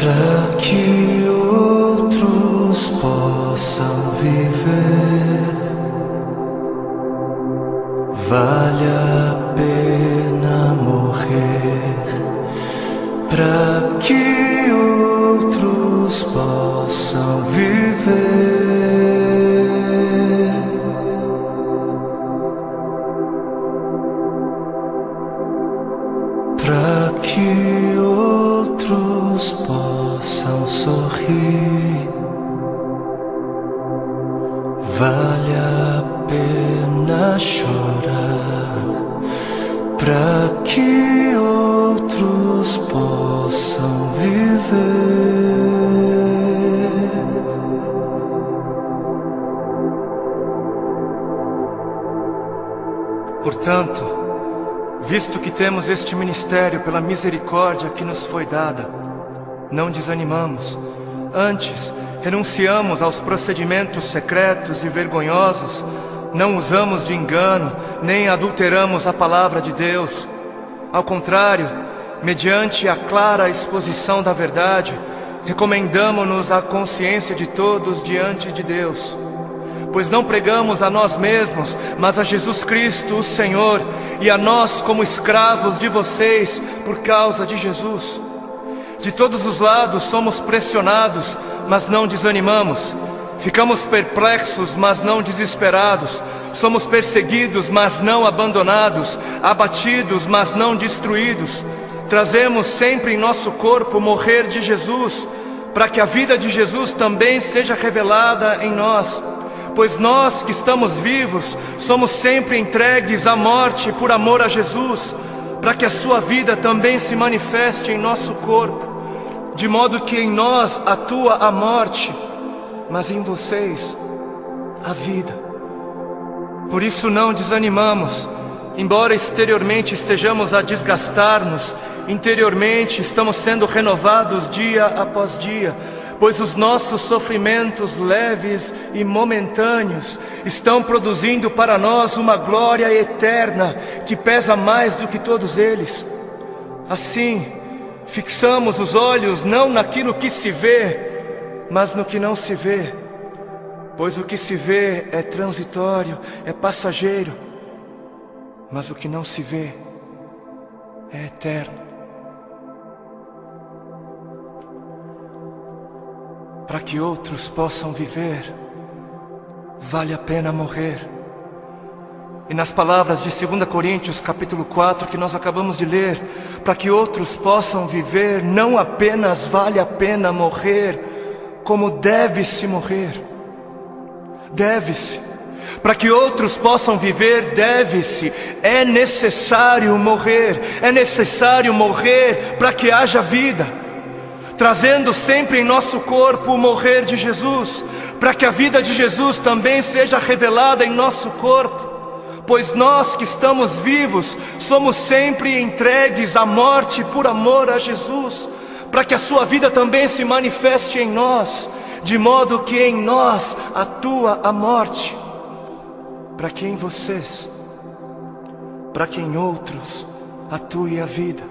para que outros possam viver. Vale a pena morrer para que outros possam viver. Para que outros possam sorrir. Vale a pena chorar para que outros possam viver. Portanto, visto que temos este ministério pela misericórdia que nos foi dada, não desanimamos. Antes, renunciamos aos procedimentos secretos e vergonhosos, não usamos de engano, nem adulteramos a palavra de Deus. Ao contrário, mediante a clara exposição da verdade, recomendamo-nos à consciência de todos diante de Deus. Pois não pregamos a nós mesmos, mas a Jesus Cristo, o Senhor, e a nós como escravos de vocês por causa de Jesus. De todos os lados somos pressionados, mas não desanimamos. Ficamos perplexos, mas não desesperados. Somos perseguidos, mas não abandonados. Abatidos, mas não destruídos. Trazemos sempre em nosso corpo o morrer de Jesus, para que a vida de Jesus também seja revelada em nós. Pois nós que estamos vivos, somos sempre entregues à morte por amor a Jesus, para que a sua vida também se manifeste em nosso corpo, de modo que em nós atua a morte, mas em vocês a vida. Por isso não desanimamos, embora exteriormente estejamos a desgastar-nos, interiormente estamos sendo renovados dia após dia, pois os nossos sofrimentos leves e momentâneos estão produzindo para nós uma glória eterna que pesa mais do que todos eles. Assim, fixamos os olhos não naquilo que se vê, mas no que não se vê, pois o que se vê é transitório, é passageiro, mas o que não se vê é eterno. Para que outros possam viver, vale a pena morrer. E nas palavras de 2 Coríntios capítulo 4 que nós acabamos de ler, para que outros possam viver, não apenas vale a pena morrer, como deve-se morrer. Deve-se. Para que outros possam viver, deve-se. É necessário morrer. É necessário morrer para que haja vida. Trazendo sempre em nosso corpo o morrer de Jesus, para que a vida de Jesus também seja revelada em nosso corpo. Pois nós que estamos vivos, somos sempre entregues à morte por amor a Jesus, para que a sua vida também se manifeste em nós, de modo que em nós atua a morte, para que em vocês, para que em outros atue a vida.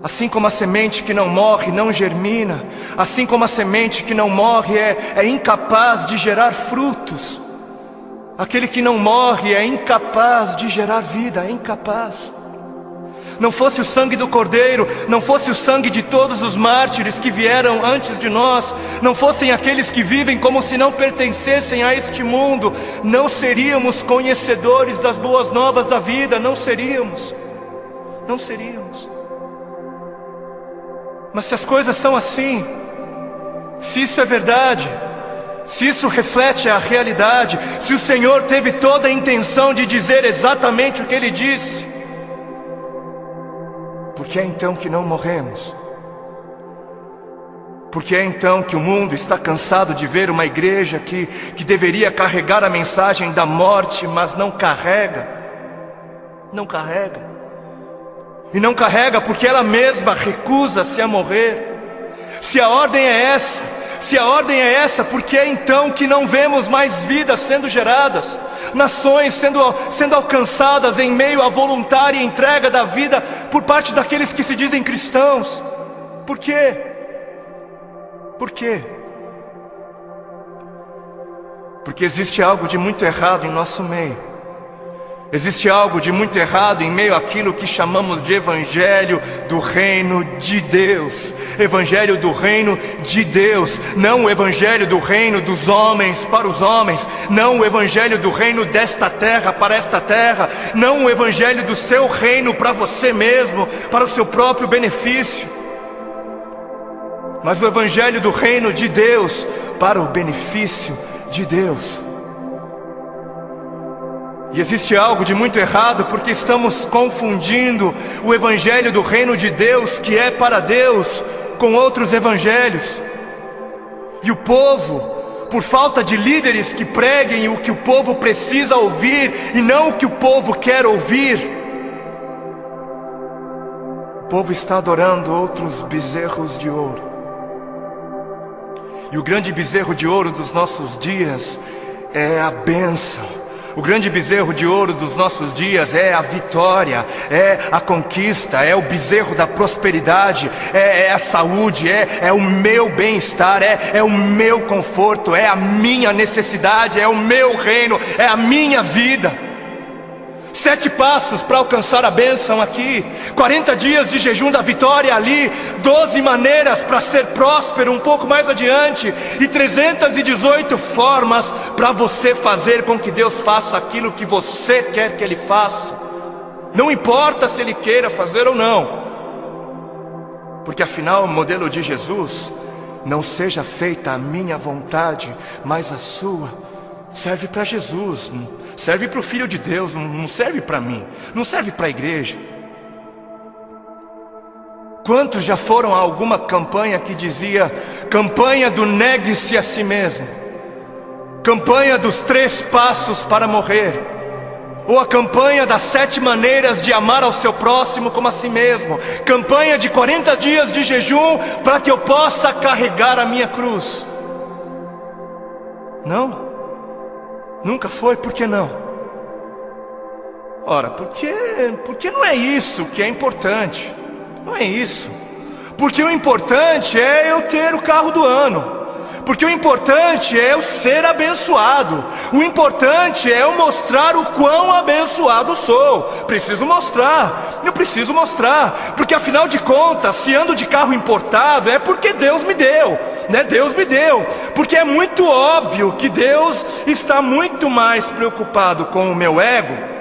Assim como a semente que não morre não germina, assim como a semente que não morre é incapaz de gerar frutos, aquele que não morre é incapaz de gerar vida, é incapaz. Não fosse o sangue do Cordeiro, não fosse o sangue de todos os mártires que vieram antes de nós, não fossem aqueles que vivem como se não pertencessem a este mundo, não seríamos conhecedores das boas novas da vida, não seríamos. Mas se as coisas são assim, se isso é verdade, se isso reflete a realidade, se o Senhor teve toda a intenção de dizer exatamente o que Ele disse, por que é então que não morremos? Por que é então que o mundo está cansado de ver uma igreja que deveria carregar a mensagem da morte, mas não carrega? Não carrega. E não carrega porque ela mesma recusa-se a morrer. Se a ordem é essa, por que é então que não vemos mais vidas sendo geradas? Nações sendo alcançadas em meio à voluntária entrega da vida por parte daqueles que se dizem cristãos? Por quê? Por quê? Porque existe algo de muito errado em nosso meio. Existe algo de muito errado em meio àquilo que chamamos de Evangelho do Reino de Deus. Evangelho do Reino de Deus. Não o Evangelho do Reino dos homens para os homens. Não o Evangelho do Reino desta terra para esta terra. Não o Evangelho do seu reino para você mesmo, para o seu próprio benefício. Mas o Evangelho do Reino de Deus para o benefício de Deus. E existe algo de muito errado porque estamos confundindo o Evangelho do Reino de Deus, que é para Deus, com outros evangelhos. E o povo, por falta de líderes que preguem o que o povo precisa ouvir e não o que o povo quer ouvir, o povo está adorando outros bezerros de ouro. E o grande bezerro de ouro dos nossos dias é a bênção. O grande bezerro de ouro dos nossos dias é a vitória, é a conquista, é o bezerro da prosperidade, é a saúde, é o meu bem-estar, é o meu conforto, é a minha necessidade, é o meu reino, é a minha vida. 7 passos para alcançar a bênção aqui, 40 dias de jejum da vitória ali, 12 maneiras para ser próspero um pouco mais adiante, e 318 formas para você fazer com que Deus faça aquilo que você quer que Ele faça. Não importa se Ele queira fazer ou não, porque afinal o modelo de Jesus, não seja feita a minha vontade, mas a sua, serve para Jesus, serve para o Filho de Deus, não serve para mim, não serve para a igreja. Quantos já foram a alguma campanha que dizia: campanha do negue-se a si mesmo, campanha dos 3 passos para morrer, ou a campanha das 7 maneiras de amar ao seu próximo como a si mesmo, campanha de 40 dias de jejum para que eu possa carregar a minha cruz? Não? Nunca foi? Por que não? Ora, porque não é isso que é importante. Não é isso. Porque o importante é eu ter o carro do ano. Porque o importante é eu ser abençoado. O importante é eu mostrar o quão abençoado sou. Preciso mostrar. Eu preciso mostrar. Porque afinal de contas, se ando de carro importado, é porque Deus me deu, né? Deus me deu. Porque é muito óbvio que Deus está muito mais preocupado com o meu ego.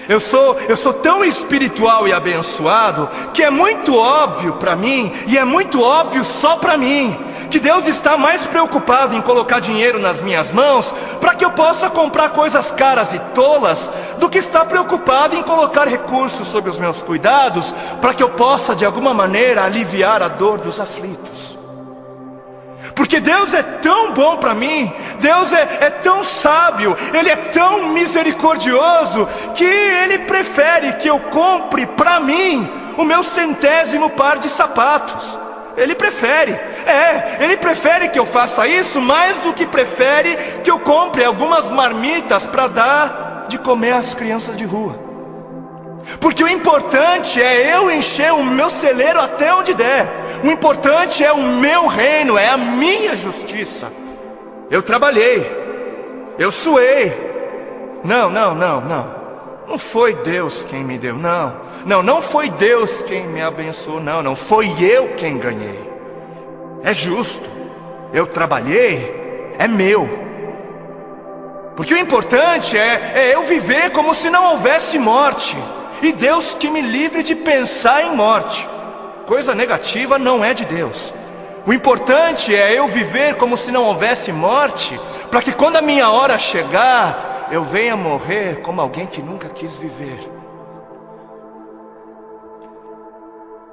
Eu sou tão espiritual e abençoado que é muito óbvio para mim, e é muito óbvio só para mim, que Deus está mais preocupado em colocar dinheiro nas minhas mãos para que eu possa comprar coisas caras e tolas, do que está preocupado em colocar recursos sob os meus cuidados para que eu possa de alguma maneira aliviar a dor dos aflitos. Porque Deus é tão bom para mim, Deus é tão sábio, Ele é tão misericordioso, que Ele prefere que eu compre para mim o meu 100º par de sapatos. Ele prefere, Ele prefere que eu faça isso mais do que prefere que eu compre algumas marmitas para dar de comer às crianças de rua. Porque o importante é eu encher o meu celeiro até onde der. O importante é o meu reino, é a minha justiça. Eu trabalhei, eu suei. Não foi Deus quem me deu, não foi Deus quem me abençoou, não foi eu quem ganhei. É justo, eu trabalhei, é meu. Porque o importante é eu viver como se não houvesse morte. E Deus que me livre de pensar em morte. Coisa negativa não é de Deus. O importante é eu viver como se não houvesse morte, para que quando a minha hora chegar, eu venha morrer como alguém que nunca quis viver.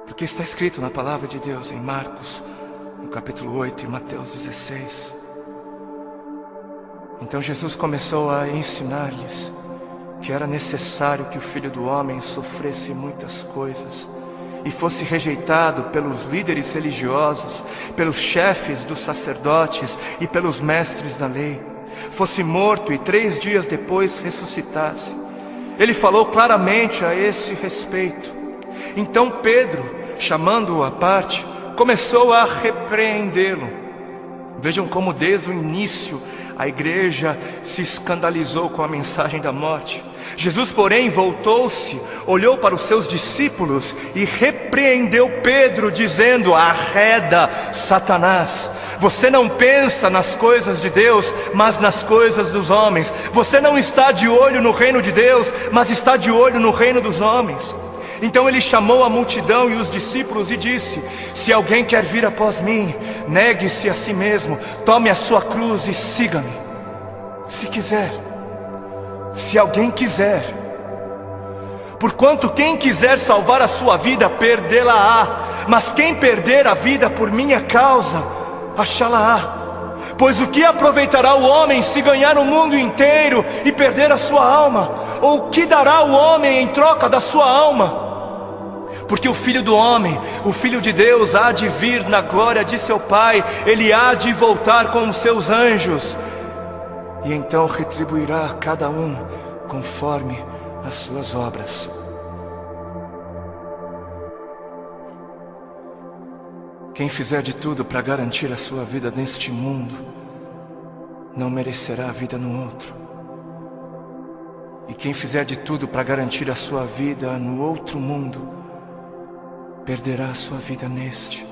Porque está escrito na palavra de Deus em Marcos, no capítulo 8 e Mateus 16. Então Jesus começou a ensinar-lhes que era necessário que o Filho do Homem sofresse muitas coisas e fosse rejeitado pelos líderes religiosos, pelos chefes dos sacerdotes e pelos mestres da lei, fosse morto e 3 dias depois ressuscitasse. Ele falou claramente a esse respeito. Então Pedro chamando-o à parte, começou a repreendê-lo. Vejam como desde o início a igreja se escandalizou com a mensagem da morte. Jesus, porém, voltou-se, olhou para os seus discípulos e repreendeu Pedro, dizendo: arreda, Satanás, você não pensa nas coisas de Deus, mas nas coisas dos homens. Você não está de olho no reino de Deus, mas está de olho no reino dos homens. Então ele chamou a multidão e os discípulos e disse: se alguém quer vir após mim, negue-se a si mesmo, tome a sua cruz e siga-me. Se quiser, se alguém quiser. Porquanto quem quiser salvar a sua vida, perdê-la-á. Mas quem perder a vida por minha causa, achá-la-á. Pois o que aproveitará o homem se ganhar o mundo inteiro e perder a sua alma? Ou o que dará o homem em troca da sua alma? Porque o Filho do Homem, o Filho de Deus, há de vir na glória de seu Pai. Ele há de voltar com os seus anjos, e então retribuirá a cada um conforme as suas obras. Quem fizer de tudo para garantir a sua vida neste mundo, não merecerá a vida no outro. E quem fizer de tudo para garantir a sua vida no outro mundo, perderá a sua vida neste.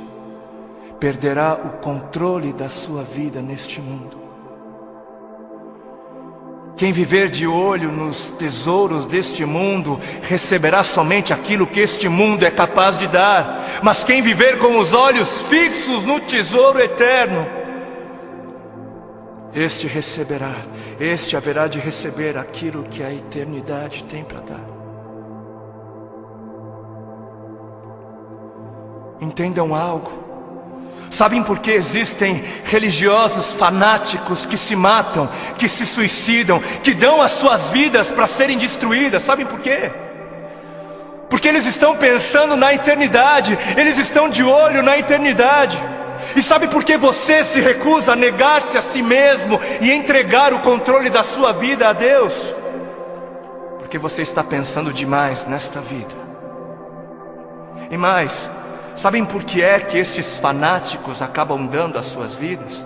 Perderá o controle da sua vida neste mundo. Quem viver de olho nos tesouros deste mundo, receberá somente aquilo que este mundo é capaz de dar. Mas quem viver com os olhos fixos no tesouro eterno, este receberá, este haverá de receber aquilo que a eternidade tem para dar. Entendam algo. Sabem por que existem religiosos fanáticos que se matam, que se suicidam, que dão as suas vidas para serem destruídas? Sabem por quê? Porque eles estão pensando na eternidade, eles estão de olho na eternidade. E sabe por que você se recusa a negar-se a si mesmo e entregar o controle da sua vida a Deus? Porque você está pensando demais nesta vida. E mais, sabem por que é que estes fanáticos acabam dando as suas vidas?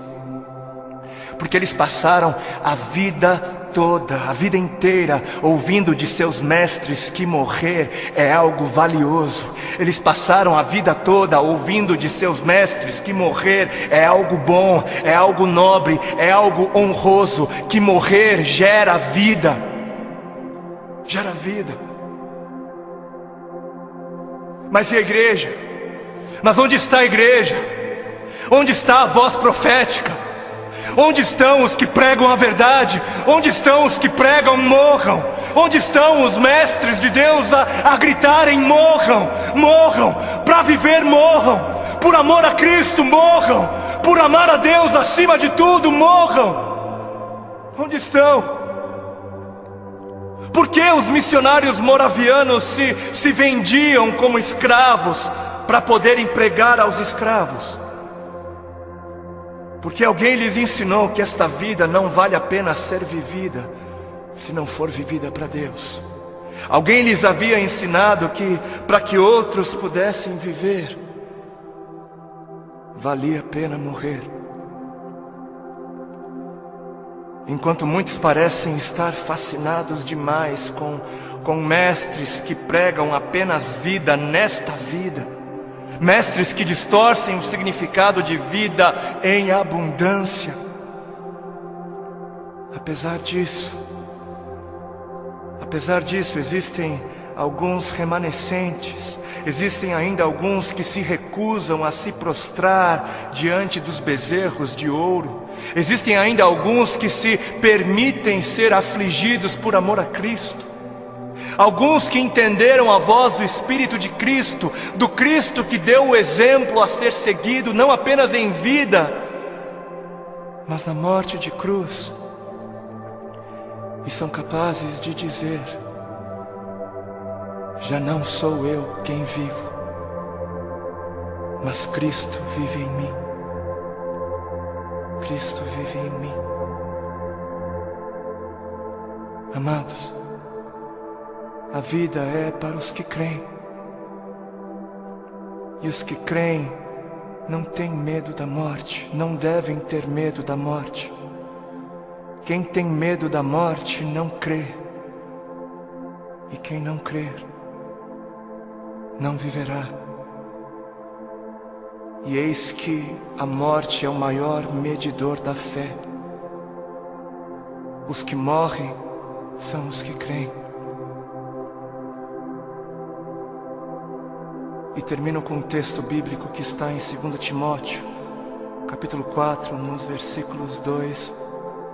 Porque eles passaram a vida toda, a vida inteira, ouvindo de seus mestres que morrer é algo valioso. Eles passaram a vida toda ouvindo de seus mestres que morrer é algo bom, é algo nobre, é algo honroso, que morrer gera vida. Gera vida. Mas e a igreja? Mas onde está a igreja? Onde está a voz profética? Onde estão os que pregam a verdade? Onde estão os que pregam morram? Onde estão os mestres de Deus a gritarem morram? Morram, para viver morram, por amor a Cristo morram, por amar a Deus acima de tudo morram. Onde estão? Por que os missionários moravianos se vendiam como escravos para poderem pregar aos escravos? Porque alguém lhes ensinou que esta vida não vale a pena ser vivida se não for vivida para Deus. Alguém lhes havia ensinado que para que outros pudessem viver, valia a pena morrer. Enquanto muitos parecem estar fascinados demais com mestres que pregam apenas vida nesta vida, mestres que distorcem o significado de vida em abundância. Apesar disso, existem alguns remanescentes, existem ainda alguns que se recusam a se prostrar diante dos bezerros de ouro, existem ainda alguns que se permitem ser afligidos por amor a Cristo. Alguns que entenderam a voz do Espírito de Cristo, do Cristo que deu o exemplo a ser seguido, não apenas em vida, mas na morte de cruz, e são capazes de dizer: já não sou eu quem vivo, mas Cristo vive em mim. Cristo vive em mim. Amados, a vida é para os que creem. E os que creem não têm medo da morte, não devem ter medo da morte. Quem tem medo da morte não crê. E quem não crer, não viverá. E eis que a morte é o maior medidor da fé. Os que morrem são os que creem. E termino com um texto bíblico que está em 2 Timóteo, capítulo 4, nos versículos 2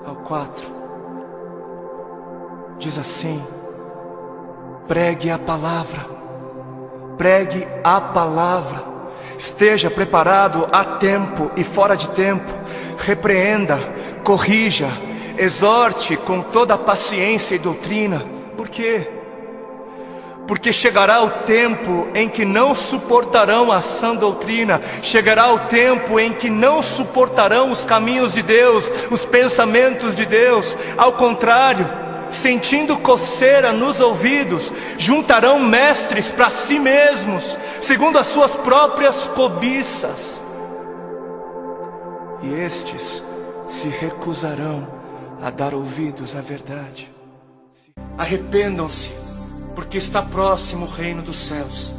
ao 4. Diz assim: pregue a palavra, pregue a palavra, esteja preparado a tempo e fora de tempo, repreenda, corrija, exorte com toda a paciência e doutrina. Por quê? Porque chegará o tempo em que não suportarão a sã doutrina, chegará o tempo em que não suportarão os caminhos de Deus, os pensamentos de Deus. Ao contrário, sentindo coceira nos ouvidos, juntarão mestres para si mesmos, segundo as suas próprias cobiças. E estes se recusarão a dar ouvidos à verdade. Arrependam-se, porque está próximo o reino dos céus.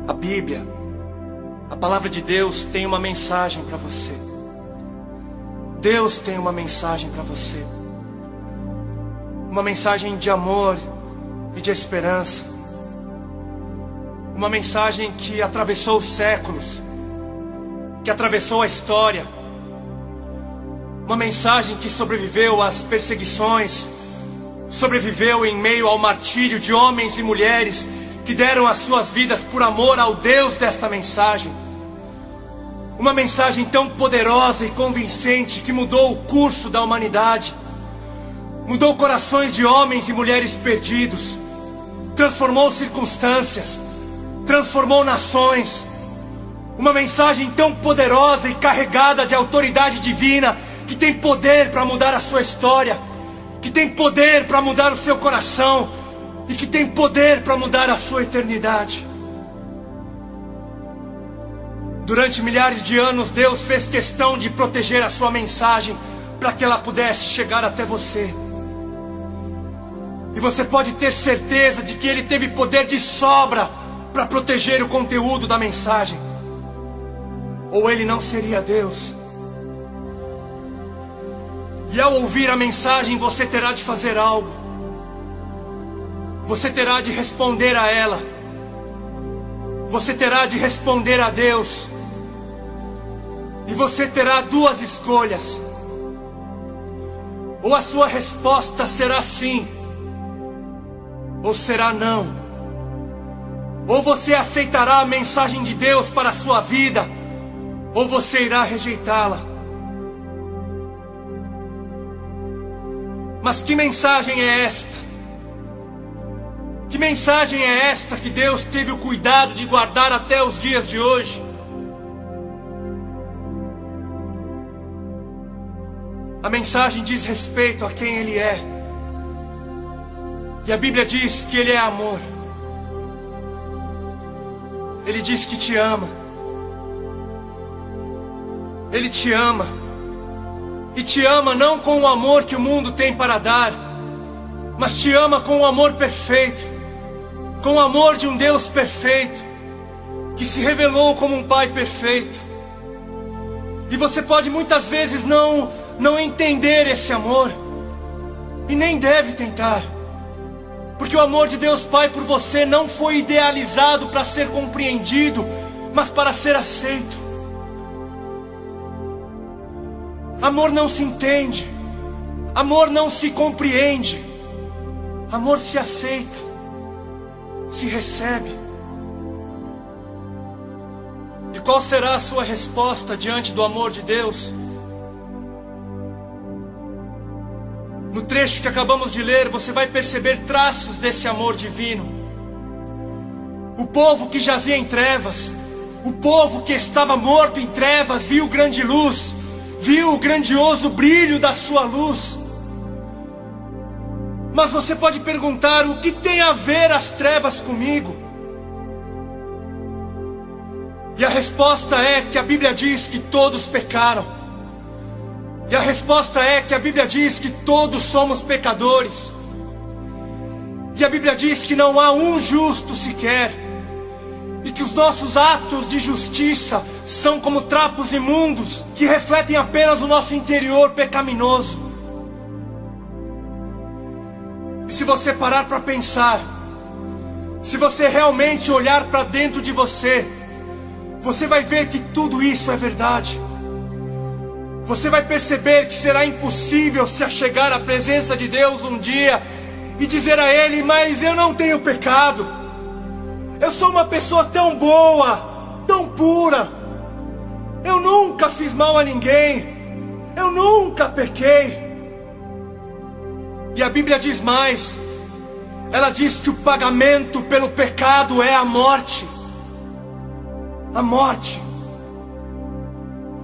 A Bíblia, a palavra de Deus, tem uma mensagem para você. Deus tem uma mensagem para você. Uma mensagem de amor e de esperança. Uma mensagem que atravessou os séculos, que atravessou a história. Uma mensagem que sobreviveu às perseguições, sobreviveu em meio ao martírio de homens e mulheres que deram as suas vidas por amor ao Deus desta mensagem. Uma mensagem tão poderosa e convincente que mudou o curso da humanidade, mudou corações de homens e mulheres perdidos, transformou circunstâncias, transformou nações. Uma mensagem tão poderosa e carregada de autoridade divina, que tem poder para mudar a sua história, que tem poder para mudar o seu coração e que tem poder para mudar a sua eternidade. Durante milhares de anos, Deus fez questão de proteger a sua mensagem para que ela pudesse chegar até você. E você pode ter certeza de que Ele teve poder de sobra para proteger o conteúdo da mensagem, ou Ele não seria Deus. E ao ouvir a mensagem, você terá de fazer algo. Você terá de responder a ela. Você terá de responder a Deus. E você terá duas escolhas. Ou a sua resposta será sim, ou será não. Ou você aceitará a mensagem de Deus para a sua vida, ou você irá rejeitá-la. Mas que mensagem é esta? Que mensagem é esta que Deus teve o cuidado de guardar até os dias de hoje? A mensagem diz respeito a quem Ele é. E a Bíblia diz que Ele é amor. Ele diz que te ama. Ele te ama. E te ama não com o amor que o mundo tem para dar, mas te ama com o amor perfeito, com o amor de um Deus perfeito, que se revelou como um Pai perfeito. E você pode muitas vezes não entender esse amor, e nem deve tentar, porque o amor de Deus Pai por você não foi idealizado para ser compreendido, mas para ser aceito. Amor não se entende, amor não se compreende, amor se aceita, se recebe. E qual será a sua resposta diante do amor de Deus? No trecho que acabamos de ler, você vai perceber traços desse amor divino. O povo que jazia em trevas, o povo que estava morto em trevas, viu grande luz, viu o grandioso brilho da sua luz. Mas você pode perguntar: o que tem a ver as trevas comigo? E a resposta é que a Bíblia diz que todos pecaram. E a resposta é que a Bíblia diz que todos somos pecadores. E a Bíblia diz que não há um justo sequer. E que os nossos atos de justiça são como trapos imundos que refletem apenas o nosso interior pecaminoso. E se você parar para pensar, se você realmente olhar para dentro de você, você vai ver que tudo isso é verdade. Você vai perceber que será impossível se achegar à presença de Deus um dia e dizer a Ele: mas eu não tenho pecado. Eu sou uma pessoa tão boa, tão pura. Eu nunca fiz mal a ninguém. Eu nunca pequei. E a Bíblia diz mais. Ela diz que o pagamento pelo pecado é a morte. A morte.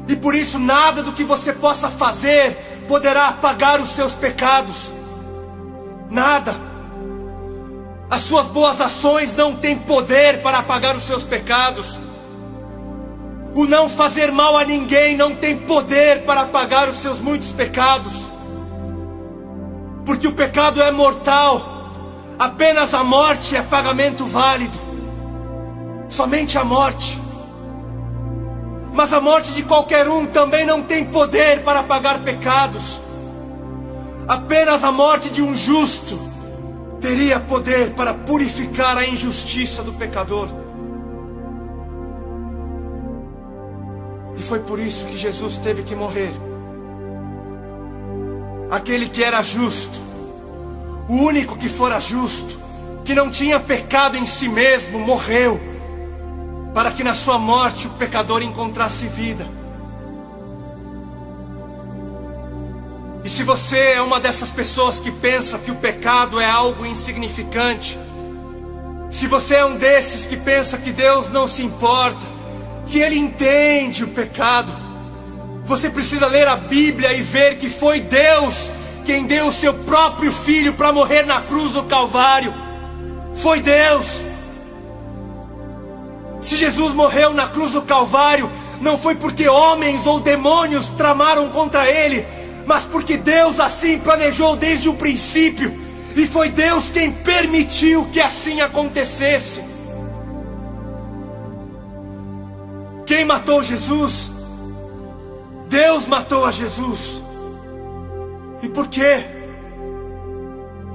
E por isso nada do que você possa fazer poderá apagar os seus pecados. Nada. As suas boas ações não têm poder para apagar os seus pecados. O não fazer mal a ninguém não tem poder para apagar os seus muitos pecados. Porque o pecado é mortal. Apenas a morte é pagamento válido. Somente a morte. Mas a morte de qualquer um também não tem poder para apagar pecados. Apenas a morte de um justo teria poder para purificar a injustiça do pecador. E foi por isso que Jesus teve que morrer. Aquele que era justo, o único que fora justo, que não tinha pecado em si mesmo, morreu, para que na sua morte o pecador encontrasse vida. E se você é uma dessas pessoas que pensa que o pecado é algo insignificante, se você é um desses que pensa que Deus não se importa, que Ele entende o pecado, você precisa ler a Bíblia e ver que foi Deus quem deu o seu próprio Filho para morrer na cruz do Calvário. Foi Deus. Se Jesus morreu na cruz do Calvário, não foi porque homens ou demônios tramaram contra Ele, mas porque Deus assim planejou desde o princípio, e foi Deus quem permitiu que assim acontecesse. Quem matou Jesus? Deus matou a Jesus. E por quê?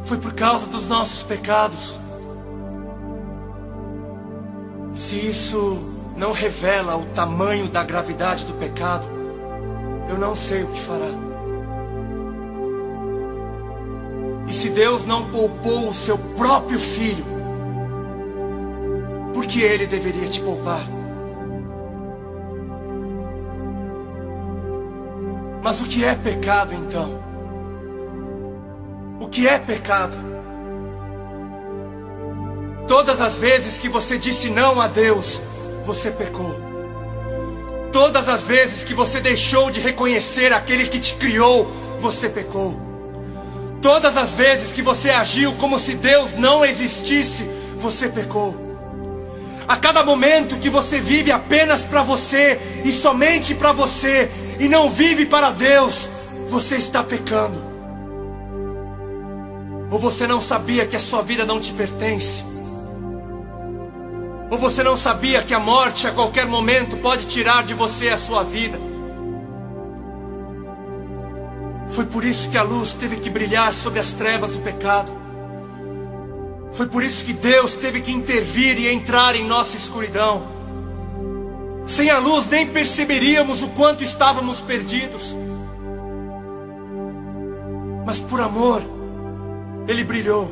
Foi por causa dos nossos pecados. Se isso não revela o tamanho da gravidade do pecado, eu não sei o que fará. E se Deus não poupou o seu próprio Filho, por que Ele deveria te poupar? Mas o que é pecado então? O que é pecado? Todas as vezes que você disse não a Deus, você pecou. Todas as vezes que você deixou de reconhecer aquele que te criou, você pecou. Todas as vezes que você agiu como se Deus não existisse, você pecou. A cada momento que você vive apenas para você e somente para você, e não vive para Deus, você está pecando. Ou você não sabia que a sua vida não te pertence? Ou você não sabia que a morte a qualquer momento pode tirar de você a sua vida? Foi por isso que a luz teve que brilhar sobre as trevas do pecado. Foi por isso que Deus teve que intervir e entrar em nossa escuridão. Sem a luz nem perceberíamos o quanto estávamos perdidos. Mas por amor, Ele brilhou.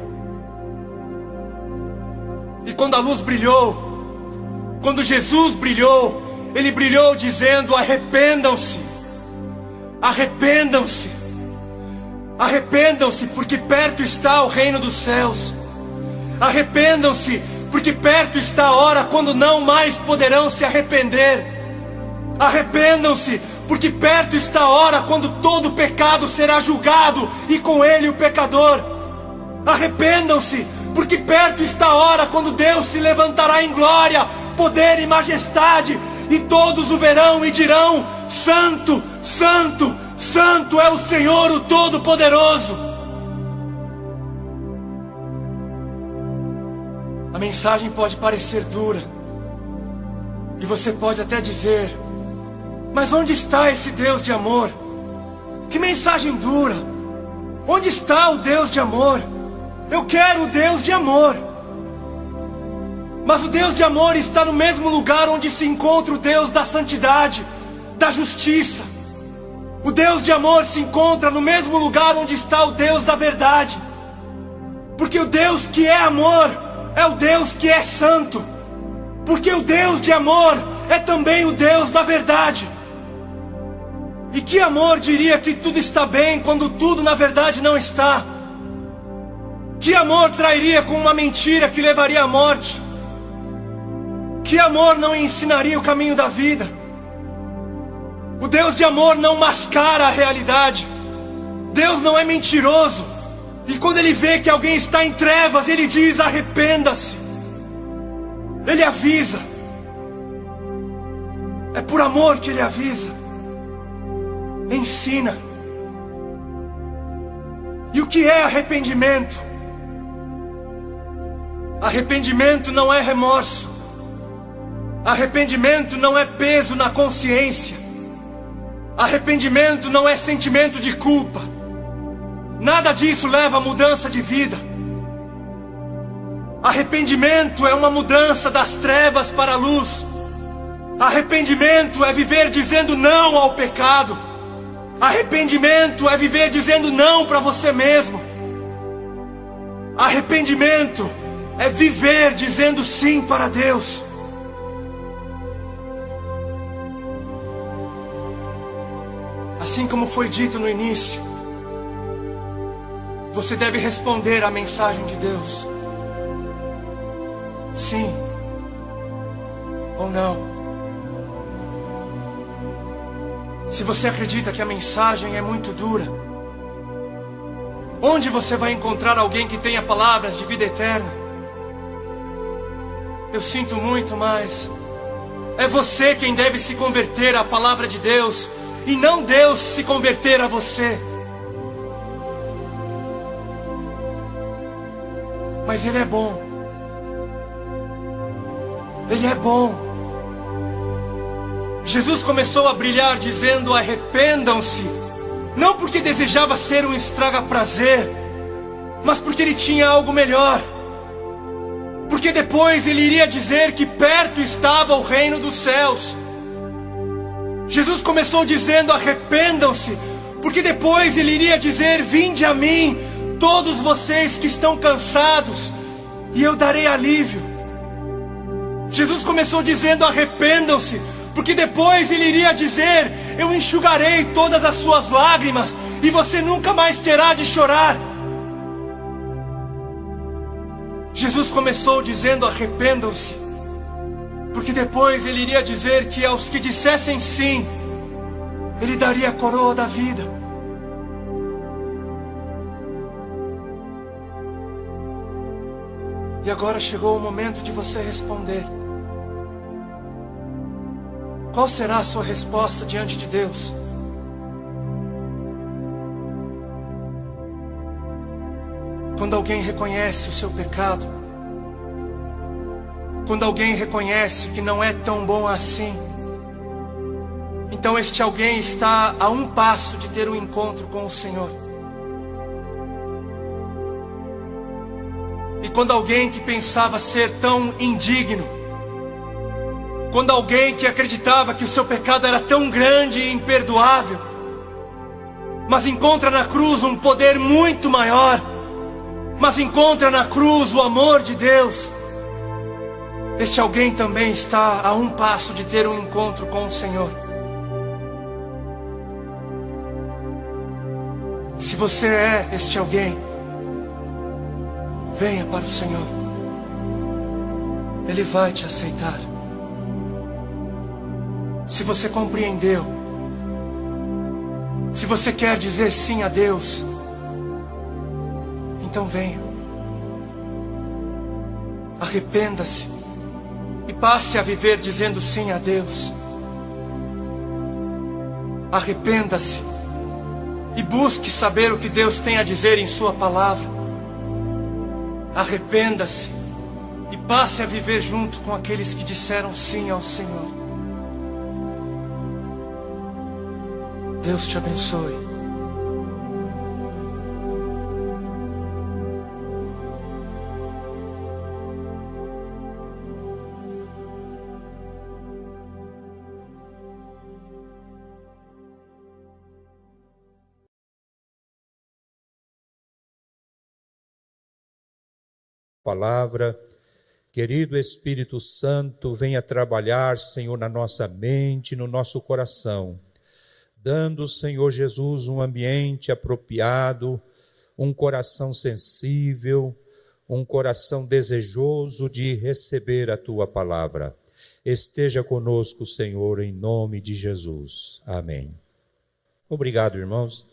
E quando a luz brilhou, quando Jesus brilhou, Ele brilhou dizendo: arrependam-se, arrependam-se, arrependam-se, porque perto está o reino dos céus. Arrependam-se, porque perto está a hora quando não mais poderão se arrepender. Arrependam-se, porque perto está a hora quando todo pecado será julgado, e com ele o pecador. Arrependam-se, porque perto está a hora quando Deus se levantará em glória, poder e majestade, e todos o verão e dirão: Santo, Santo, Santo é o Senhor, o Todo-Poderoso. A mensagem pode parecer dura, e você pode até dizer: mas onde está esse Deus de amor? Que mensagem dura! Onde está o Deus de amor? Eu quero o Deus de amor. Mas o Deus de amor está no mesmo lugar onde se encontra o Deus da santidade, da justiça. O Deus de amor se encontra no mesmo lugar onde está o Deus da verdade. Porque o Deus que é amor é o Deus que é santo. Porque o Deus de amor é também o Deus da verdade. E que amor diria que tudo está bem quando tudo na verdade não está? Que amor trairia com uma mentira que levaria à morte? Que amor não ensinaria o caminho da vida? O Deus de amor não mascara a realidade. Deus não é mentiroso. E quando Ele vê que alguém está em trevas, Ele diz: arrependa-se. Ele avisa. É por amor que Ele avisa. Ensina. E o que é arrependimento? Arrependimento não é remorso. Arrependimento não é peso na consciência. Arrependimento não é sentimento de culpa. Nada disso leva a mudança de vida. Arrependimento é uma mudança das trevas para a luz. Arrependimento é viver dizendo não ao pecado. Arrependimento é viver dizendo não para você mesmo. Arrependimento é viver dizendo sim para Deus. Assim como foi dito no início, você deve responder à mensagem de Deus. Sim ou não. Se você acredita que a mensagem é muito dura, onde você vai encontrar alguém que tenha palavras de vida eterna? Eu sinto muito, mas é você quem deve se converter à palavra de Deus, e não Deus se converter a você. Mas Ele é bom. Ele é bom. Jesus começou a brilhar dizendo: arrependam-se. Não porque desejava ser um estraga-prazer, mas porque Ele tinha algo melhor. Porque depois Ele iria dizer que perto estava o reino dos céus. Jesus começou dizendo: arrependam-se, porque depois Ele iria dizer: vinde a mim, todos vocês que estão cansados, e eu darei alívio. Jesus começou dizendo: arrependam-se, porque depois Ele iria dizer: eu enxugarei todas as suas lágrimas, e você nunca mais terá de chorar. Jesus começou dizendo: arrependam-se, porque depois Ele iria dizer que aos que dissessem sim, Ele daria a coroa da vida. E agora chegou o momento de você responder. Qual será a sua resposta diante de Deus? Quando alguém reconhece o seu pecado, quando alguém reconhece que não é tão bom assim, então este alguém está a um passo de ter um encontro com o Senhor. E quando alguém que pensava ser tão indigno, quando alguém que acreditava que o seu pecado era tão grande e imperdoável, mas encontra na cruz um poder muito maior, mas encontra na cruz o amor de Deus, este alguém também está a um passo de ter um encontro com o Senhor. Se você é este alguém, venha para o Senhor. Ele vai te aceitar. Se você compreendeu, se você quer dizer sim a Deus, então venha. Arrependa-se e passe a viver dizendo sim a Deus. arrependa-se e busque saber o que Deus tem a dizer em sua palavra. Arrependa-se e passe a viver junto com aqueles que disseram sim ao Senhor. Deus te abençoe. Palavra. Querido Espírito Santo, venha trabalhar, Senhor, na nossa mente, no nosso coração, dando, Senhor Jesus, um ambiente apropriado, um coração sensível, um coração desejoso de receber a Tua palavra. Esteja conosco, Senhor, em nome de Jesus. Amém. Obrigado, irmãos.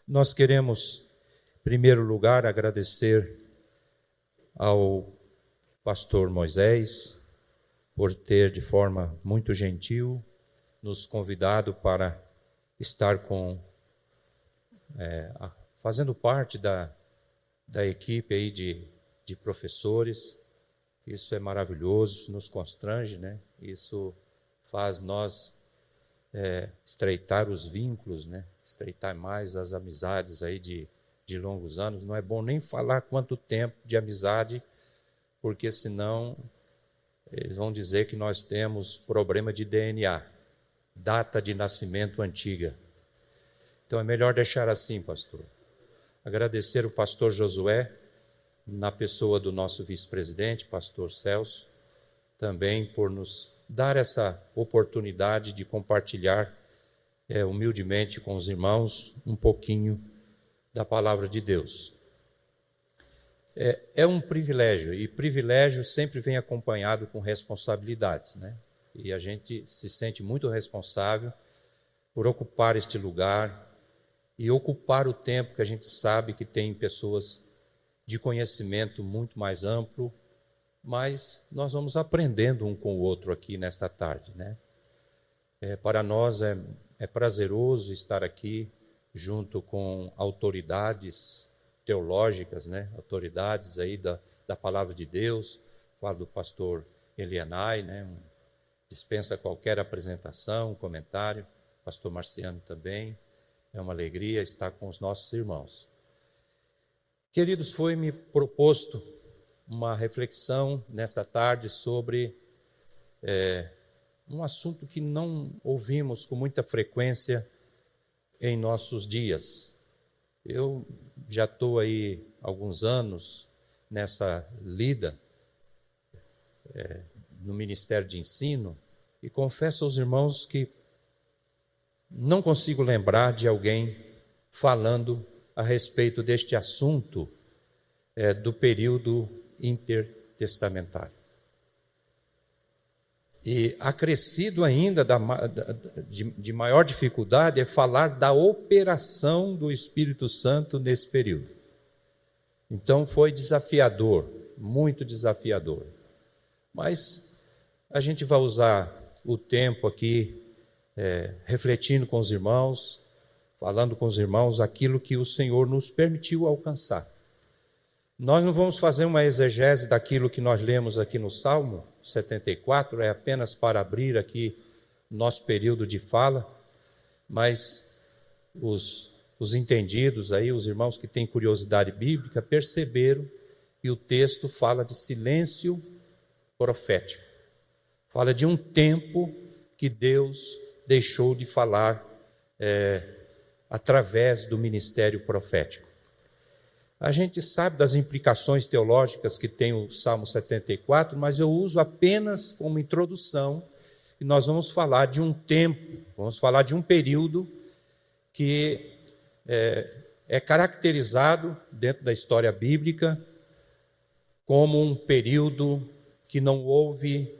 Nós queremos, em primeiro lugar, agradecer ao pastor Moisés por ter, de forma muito gentil, nos convidado para estar fazendo parte da equipe aí de professores. Isso é maravilhoso, isso nos constrange, né? Isso faz nós estreitar os vínculos, né? Estreitar mais as amizades aí de longos anos. Não é bom nem falar quanto tempo de amizade, porque senão eles vão dizer que nós temos problema de DNA, data de nascimento antiga. Então é melhor deixar assim, pastor. Agradecer o pastor Josué, na pessoa do nosso vice-presidente, pastor Celso, também por nos dar essa oportunidade de compartilhar humildemente com os irmãos um pouquinho da palavra de Deus. É um privilégio, e privilégio sempre vem acompanhado com responsabilidades, né? E a gente se sente muito responsável por ocupar este lugar e ocupar o tempo que a gente sabe que tem pessoas de conhecimento muito mais amplo, mas nós vamos aprendendo um com o outro aqui nesta tarde, né? Para nós é prazeroso estar aqui junto com autoridades teológicas, né? Autoridades aí da palavra de Deus. Falo do pastor Elianai, né? Dispensa qualquer apresentação, comentário. Pastor Marciano também. É uma alegria estar com os nossos irmãos. Queridos, foi-me proposto uma reflexão nesta tarde sobre um assunto que não ouvimos com muita frequência em nossos dias. Eu já estou aí há alguns anos nessa lida no Ministério de Ensino e confesso aos irmãos que não consigo lembrar de alguém falando a respeito deste assunto do período intertestamentário. E acrescido ainda de maior dificuldade é falar da operação do Espírito Santo nesse período. Então foi desafiador, muito desafiador. Mas a gente vai usar o tempo aqui refletindo com os irmãos, falando com os irmãos aquilo que o Senhor nos permitiu alcançar. Nós não vamos fazer uma exegese daquilo que nós lemos aqui no Salmo 74, é apenas para abrir aqui nosso período de fala, mas os entendidos aí, os irmãos que têm curiosidade bíblica, perceberam que o texto fala de silêncio profético. Fala de um tempo que Deus deixou de falar através do ministério profético. A gente sabe das implicações teológicas que tem o Salmo 74, mas eu uso apenas como introdução, e nós vamos falar de um tempo, vamos falar de um período que é caracterizado dentro da história bíblica como um período que não houve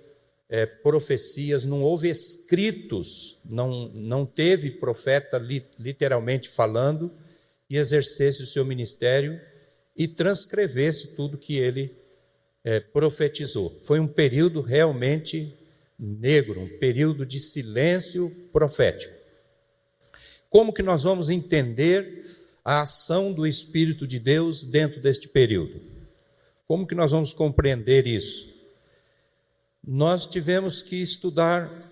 profecias, não houve escritos, não teve profeta literalmente falando e exercesse o seu ministério e transcrevesse tudo que ele profetizou. Foi um período realmente negro, um período de silêncio profético. como que nós vamos entender a ação do Espírito de Deus dentro deste período? Como que nós vamos compreender isso? Nós tivemos que estudar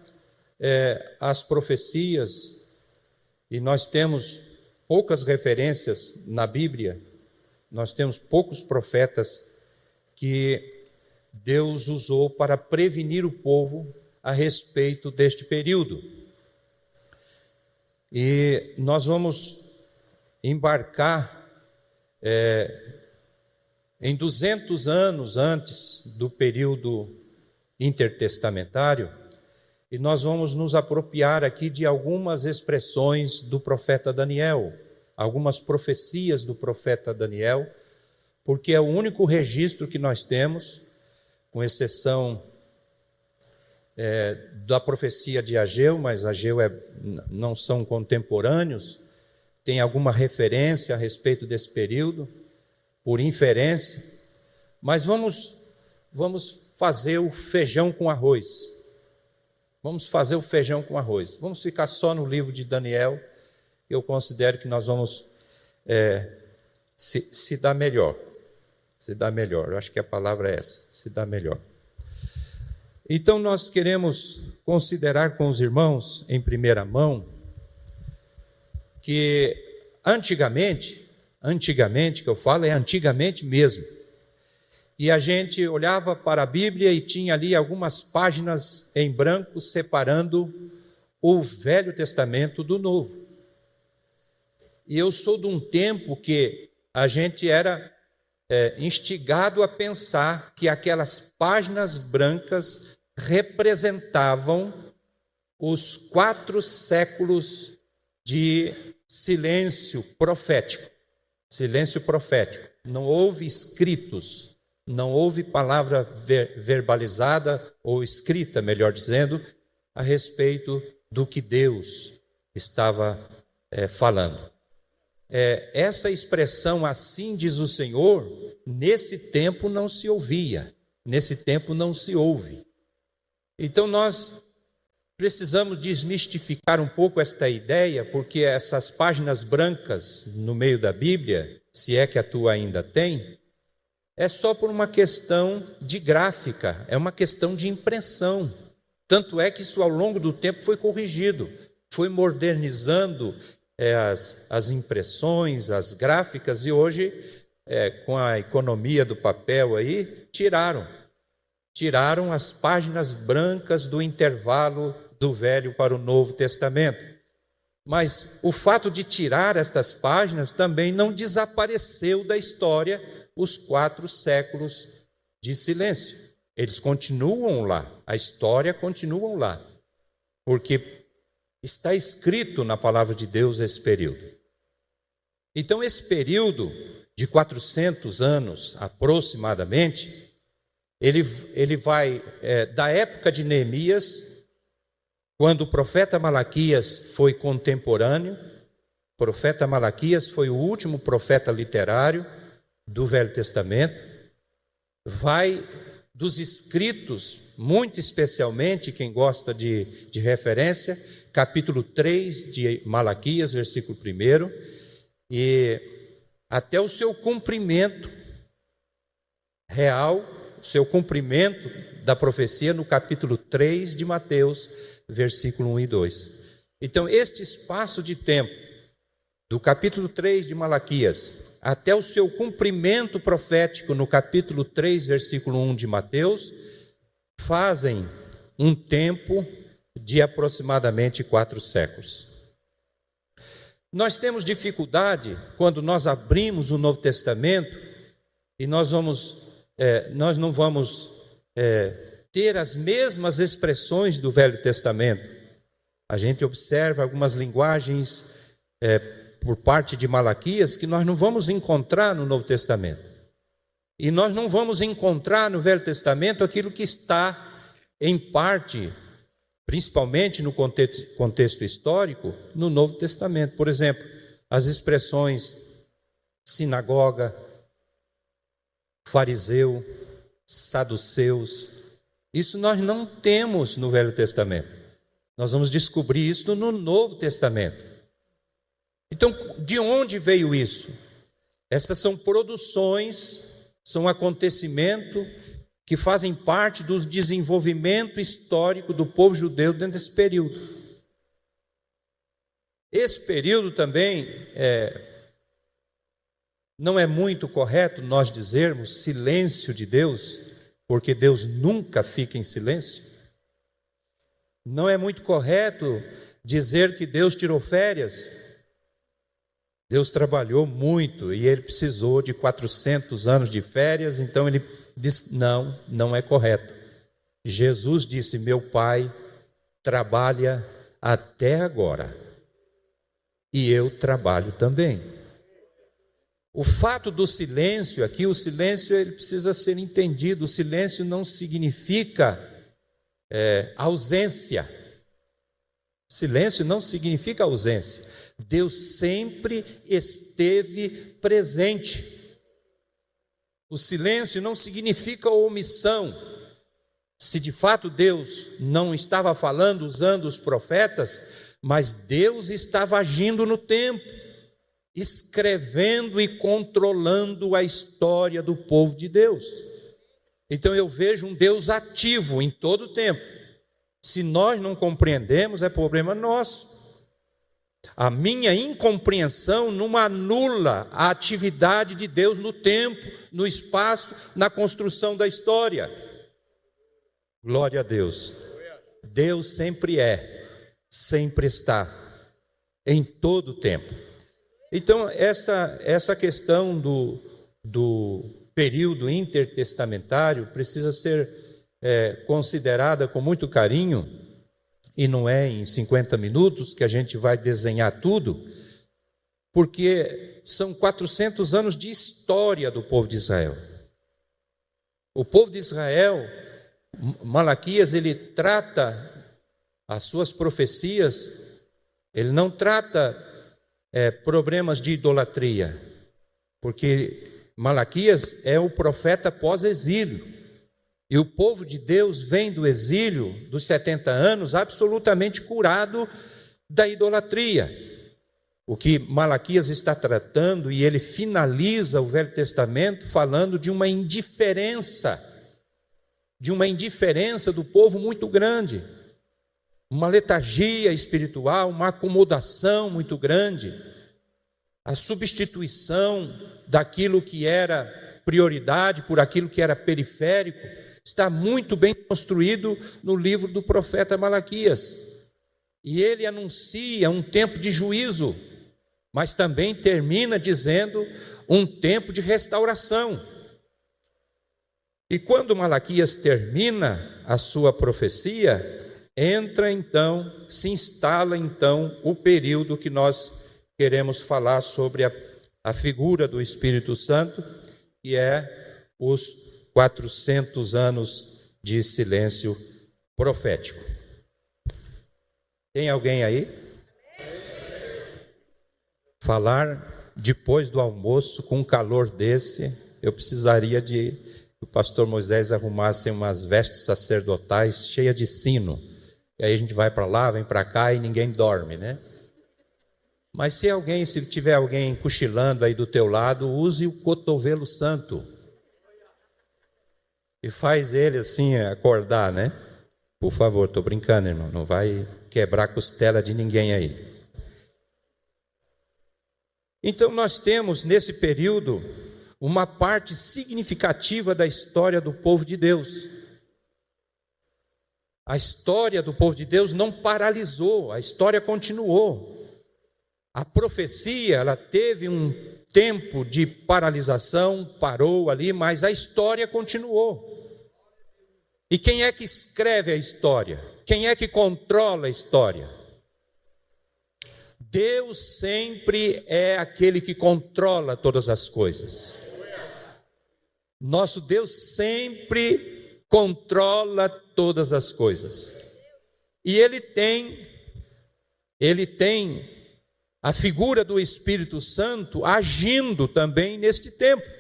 as profecias, e nós temos poucas referências na Bíblia, nós temos poucos profetas que Deus usou para prevenir o povo a respeito deste período. E nós vamos embarcar em 200 anos antes do período intertestamentário, e nós vamos nos apropriar aqui de algumas expressões do profeta Daniel, algumas profecias do profeta Daniel, porque é o único registro que nós temos, com exceção da profecia de Ageu, mas Ageu não são contemporâneos, tem alguma referência a respeito desse período, por inferência, mas vamos fazer o feijão com arroz. Vamos fazer o feijão com arroz. Vamos ficar só no livro de Daniel. Eu considero que nós vamos se dar melhor. Se dar melhor. Eu acho que a palavra é essa, se dar melhor. Então nós queremos considerar com os irmãos, em primeira mão, que antigamente que eu falo é antigamente mesmo, e a gente olhava para a Bíblia e tinha ali algumas páginas em branco separando o Velho Testamento do Novo. E eu sou de um tempo que a gente era instigado a pensar que aquelas páginas brancas representavam os 4 séculos de silêncio profético. Silêncio profético. Não houve escritos, não houve palavra verbalizada ou escrita, melhor dizendo, a respeito do que Deus estava falando. Essa expressão, assim diz o Senhor, nesse tempo não se ouvia, nesse tempo não se ouve. Então nós precisamos desmistificar um pouco esta ideia, porque essas páginas brancas no meio da Bíblia, se é que a tua ainda tem, é só por uma questão de gráfica, é uma questão de impressão. Tanto é que isso ao longo do tempo foi corrigido, foi modernizando as impressões, as gráficas, e hoje, com a economia do papel aí, tiraram as páginas brancas do intervalo do Velho para o Novo Testamento. Mas o fato de tirar estas páginas também não desapareceu da história os 4 séculos de silêncio. Eles continuam lá, a história continua lá, porque está escrito na palavra de Deus esse período. Então esse período de 400 anos aproximadamente, ele vai da época de Neemias, quando o profeta Malaquias foi contemporâneo. O profeta Malaquias foi o último profeta literário do Velho Testamento. Vai dos escritos, muito especialmente, quem gosta de referência, capítulo 3 de Malaquias, versículo 1, e até o seu cumprimento real, o seu cumprimento da profecia no capítulo 3 de Mateus, versículo 1 e 2. Então, este espaço de tempo, do capítulo 3 de Malaquias, até o seu cumprimento profético no capítulo 3, versículo 1 de Mateus, fazem um tempo de aproximadamente 4 séculos. Nós temos dificuldade quando nós abrimos o Novo Testamento e nós não vamos ter as mesmas expressões do Velho Testamento. A gente observa algumas linguagens por parte de Malaquias que nós não vamos encontrar no Novo Testamento. E nós não vamos encontrar no Velho Testamento aquilo que está em parte, principalmente no contexto histórico, no Novo Testamento. Por exemplo, as expressões sinagoga, fariseu, saduceus, isso nós não temos no Velho Testamento. Nós vamos descobrir isso no Novo Testamento. Então, de onde veio isso? Estas são produções, são acontecimentos que fazem parte do desenvolvimento histórico do povo judeu dentro desse período. Esse período também não é muito correto nós dizermos silêncio de Deus, porque Deus nunca fica em silêncio. Não é muito correto dizer que Deus tirou férias. Deus trabalhou muito e ele precisou de 400 anos de férias, então ele disse, não é correto. Jesus disse, meu Pai trabalha até agora e eu trabalho também. O fato do silêncio aqui, o silêncio ele precisa ser entendido. O silêncio não significa ausência. Silêncio não significa ausência. Deus sempre esteve presente. O silêncio não significa omissão. Se de fato Deus não estava falando usando os profetas, mas Deus estava agindo no tempo, escrevendo e controlando a história do povo de Deus. Então eu vejo um Deus ativo em todo o tempo. Se nós não compreendemos, é problema nosso. A minha incompreensão não anula a atividade de Deus no tempo, no espaço, na construção da história. Glória a Deus. Deus sempre sempre está, em todo o tempo. Então, essa questão do período intertestamentário precisa ser considerada com muito carinho, e não é em 50 minutos que a gente vai desenhar tudo, porque são 400 anos de história do povo de Israel. O povo de Israel, Malaquias, ele trata as suas profecias, ele não trata problemas de idolatria, porque Malaquias é o profeta pós-exílio. E o povo de Deus vem do exílio dos 70 anos absolutamente curado da idolatria. O que Malaquias está tratando, e ele finaliza o Velho Testamento falando de uma indiferença do povo muito grande, uma letargia espiritual, uma acomodação muito grande, a substituição daquilo que era prioridade por aquilo que era periférico. Está muito bem construído no livro do profeta Malaquias. E ele anuncia um tempo de juízo, mas também termina dizendo um tempo de restauração. E quando Malaquias termina a sua profecia, se instala então o período que nós queremos falar sobre a figura do Espírito Santo, que é os 400 anos de silêncio profético. Tem alguém aí? Falar depois do almoço com um calor desse, eu precisaria que o pastor Moisés arrumasse umas vestes sacerdotais cheias de sino. E aí a gente vai para lá, vem para cá e ninguém dorme, né? Mas se tiver alguém cochilando aí do teu lado, use o cotovelo santo. E faz ele assim acordar, né? Por favor, estou brincando, irmão. Não vai quebrar a costela de ninguém aí. Então nós temos nesse período uma parte significativa da história do povo de Deus. A história do povo de Deus não paralisou, a história continuou. A profecia, ela teve um tempo de paralisação, parou ali, mas a história continuou. E quem é que escreve a história? Quem é que controla a história? Deus sempre é aquele que controla todas as coisas. Nosso Deus sempre controla todas as coisas. E Ele tem a figura do Espírito Santo agindo também neste tempo.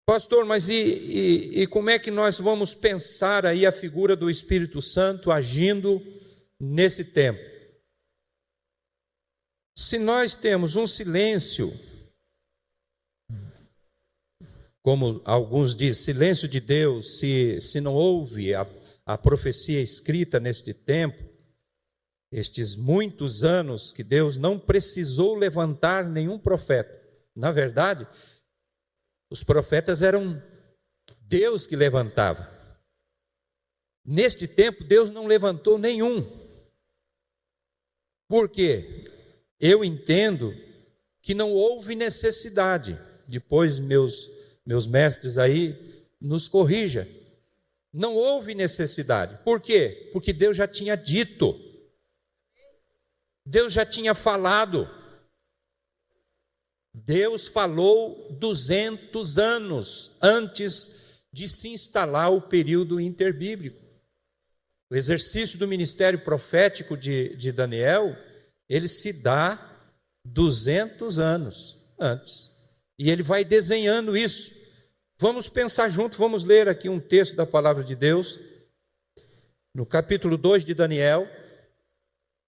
Pastor, mas e como é que nós vamos pensar aí a figura do Espírito Santo agindo nesse tempo? Se nós temos um silêncio, como alguns dizem, silêncio de Deus, se não houve a profecia escrita neste tempo, estes muitos anos que Deus não precisou levantar nenhum profeta. Na verdade, os profetas eram Deus que levantava. Neste tempo, Deus não levantou nenhum. Por quê? Eu entendo que não houve necessidade. Depois meus mestres aí nos corrijam. Não houve necessidade. Por quê? Porque Deus já tinha dito. Deus já tinha falado. Deus falou 200 anos antes de se instalar o período interbíblico. O exercício do ministério profético de Daniel, ele se dá 200 anos antes. E ele vai desenhando isso. Vamos pensar junto, vamos ler aqui um texto da palavra de Deus, no capítulo 2 de Daniel,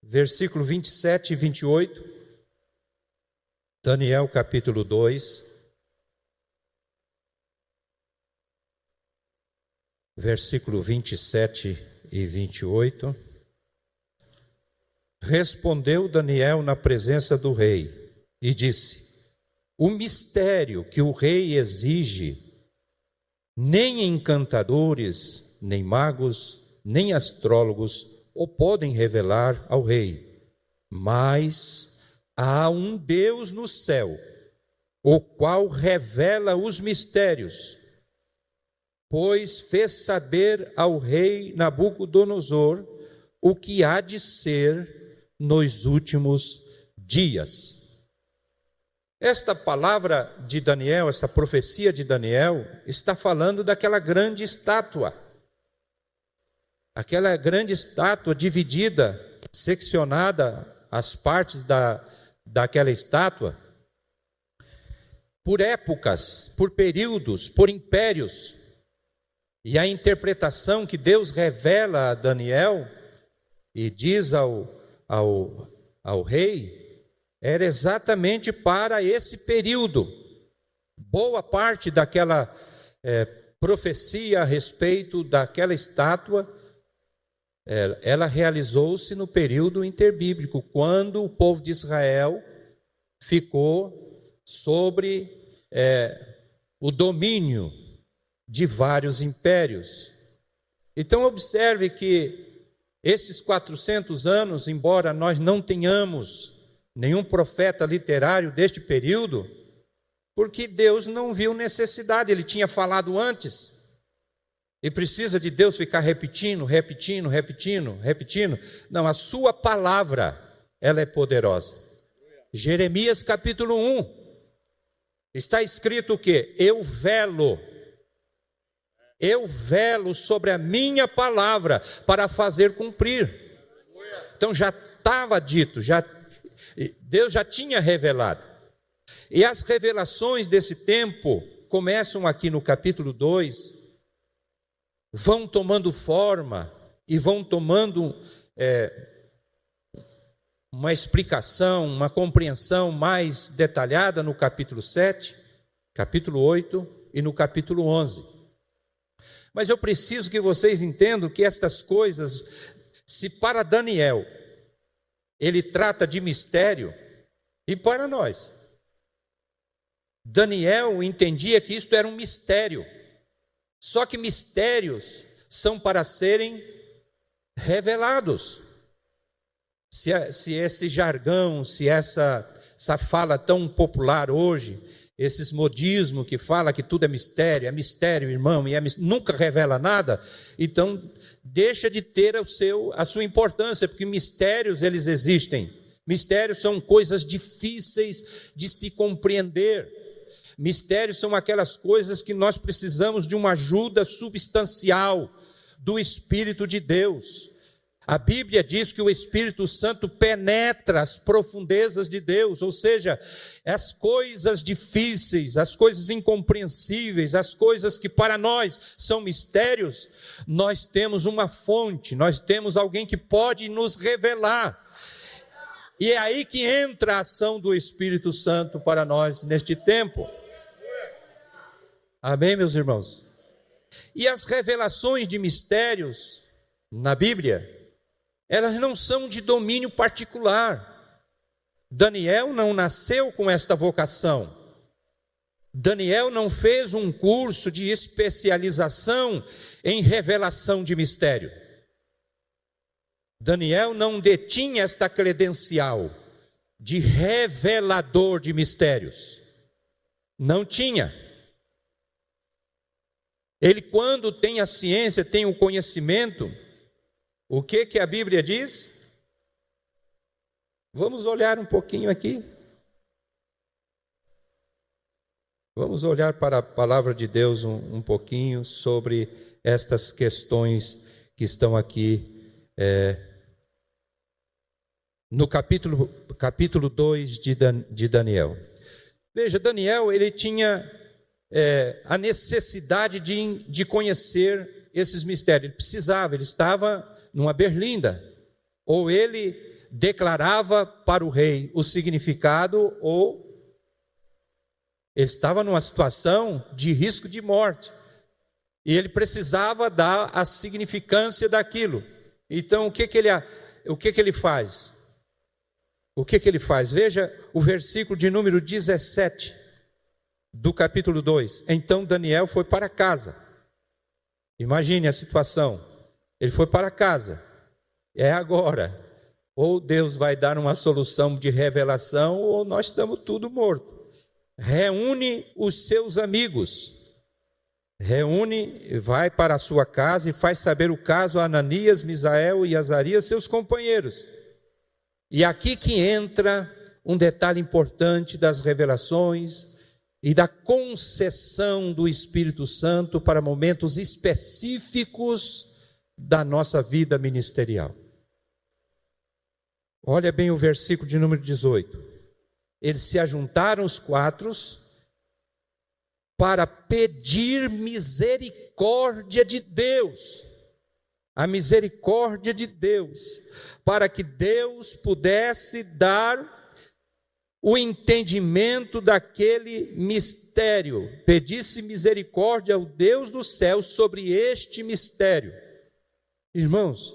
versículo 27 e 28. Daniel, capítulo 2, versículo 27 e 28. Respondeu Daniel na presença do rei e disse: o mistério que o rei exige, nem encantadores, nem magos, nem astrólogos o podem revelar ao rei, mas há um Deus no céu, o qual revela os mistérios, pois fez saber ao rei Nabucodonosor o que há de ser nos últimos dias. Esta palavra de Daniel, esta profecia de Daniel, está falando daquela grande estátua. Aquela grande estátua dividida, seccionada, as partes daquela estátua, por épocas, por períodos, por impérios. E a interpretação que Deus revela a Daniel e diz ao rei, era exatamente para esse período. Boa parte daquela profecia a respeito daquela estátua, ela realizou-se no período interbíblico, quando o povo de Israel ficou sobre o domínio de vários impérios. Então observe que esses 400 anos, embora nós não tenhamos nenhum profeta literário deste período, porque Deus não viu necessidade, ele tinha falado antes. E precisa de Deus ficar repetindo. Não, a sua palavra, ela é poderosa. Jeremias capítulo 1, está escrito o quê? Eu velo sobre a minha palavra para fazer cumprir. Então já estava dito, Deus já tinha revelado. E as revelações desse tempo começam aqui no capítulo 2, vão tomando forma e vão tomando uma explicação, uma compreensão mais detalhada no capítulo 7, capítulo 8 e no capítulo 11. Mas eu preciso que vocês entendam que estas coisas, se para Daniel ele trata de mistério, e para nós, Daniel entendia que isto era um mistério. Só que mistérios são para serem revelados. Se esse jargão, se essa fala tão popular hoje, esses modismos que fala que tudo é mistério, irmão, e nunca revela nada, então deixa de ter a sua importância, porque mistérios eles existem. Mistérios são coisas difíceis de se compreender. Mistérios são aquelas coisas que nós precisamos de uma ajuda substancial do Espírito de Deus. A Bíblia diz que o Espírito Santo penetra as profundezas de Deus, ou seja, as coisas difíceis, as coisas incompreensíveis, as coisas que para nós são mistérios, nós temos uma fonte, nós temos alguém que pode nos revelar. E é aí que entra a ação do Espírito Santo para nós neste tempo. Amém, meus irmãos? E as revelações de mistérios na Bíblia, elas não são de domínio particular. Daniel não nasceu com esta vocação. Daniel não fez um curso de especialização em revelação de mistério. Daniel não detinha esta credencial de revelador de mistérios. Não tinha. Ele, quando tem a ciência, tem o conhecimento, o que a Bíblia diz? Vamos olhar um pouquinho aqui. Vamos olhar para a palavra de Deus um pouquinho sobre estas questões que estão aqui no capítulo 2 de Daniel. Veja, Daniel, ele tinha a necessidade de conhecer esses mistérios. Ele precisava, ele estava numa berlinda. Ou ele declarava para o rei o significado, ou ele estava numa situação de risco de morte. E ele precisava dar a significância daquilo. Então, o que ele faz? O que ele faz? Veja o versículo de número 17 do capítulo 2. Então Daniel foi para casa. Imagine a situação. Ele foi para casa. É agora. Ou Deus vai dar uma solução de revelação, ou nós estamos tudo morto. Reúne os seus amigos. Vai para a sua casa e faz saber o caso a Ananias, Misael e Azarias, seus companheiros. E aqui que entra um detalhe importante das revelações e da concessão do Espírito Santo para momentos específicos da nossa vida ministerial. Olha bem o versículo de número 18. Eles se ajuntaram os quatro para pedir misericórdia de Deus. A misericórdia de Deus, para que Deus pudesse dar o entendimento daquele mistério. Pedisse misericórdia ao Deus do céu sobre este mistério. Irmãos,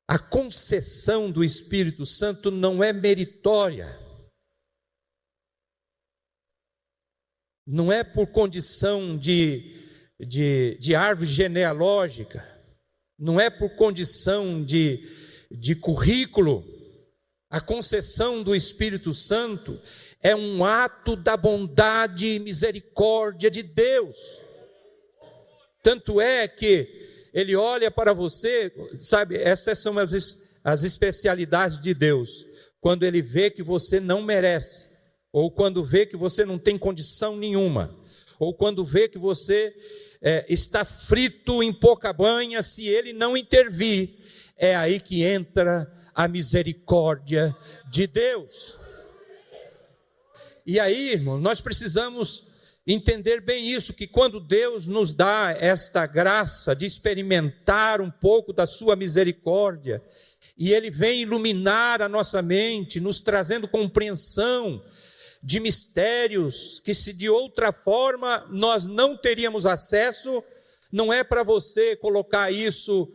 a concessão do Espírito Santo não é meritória. Não é por condição de árvore genealógica. Não é por condição de currículo. A concessão do Espírito Santo é um ato da bondade e misericórdia de Deus. Tanto é que Ele olha para você, sabe, essas são as especialidades de Deus. Quando Ele vê que você não merece, ou quando vê que você não tem condição nenhuma, ou quando vê que você está frito em pouca banha, se Ele não intervir, é aí que entra a misericórdia de Deus. E aí, irmão, nós precisamos entender bem isso, que quando Deus nos dá esta graça de experimentar um pouco da sua misericórdia, e Ele vem iluminar a nossa mente, nos trazendo compreensão de mistérios que, se de outra forma nós não teríamos acesso, não é para você colocar isso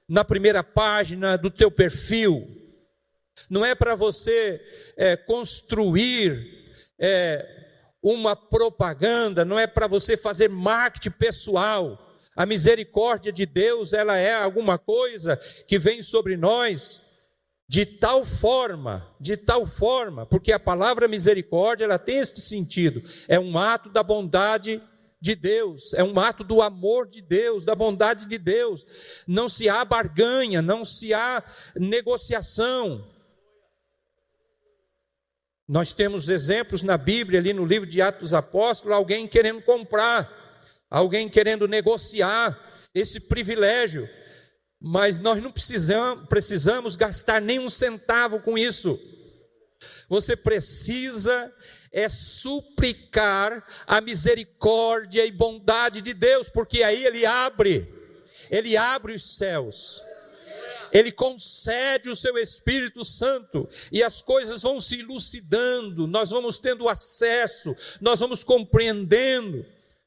na primeira página do teu perfil, não é para você construir uma propaganda, não é para você fazer marketing pessoal. A misericórdia de Deus, ela é alguma coisa que vem sobre nós de tal forma, porque a palavra misericórdia, ela tem este sentido, é um ato da bondade de Deus, é um ato do amor de Deus, da bondade de Deus. Não se há barganha, não se há negociação. Nós temos exemplos na Bíblia, ali no livro de Atos dos Apóstolos, alguém querendo comprar, alguém querendo negociar esse privilégio. Mas nós não precisamos gastar nem um centavo com isso. Você precisa suplicar a misericórdia e bondade de Deus, porque aí Ele abre os céus. Ele concede o seu Espírito Santo e as coisas vão se elucidando, nós vamos tendo acesso, nós vamos compreendendo.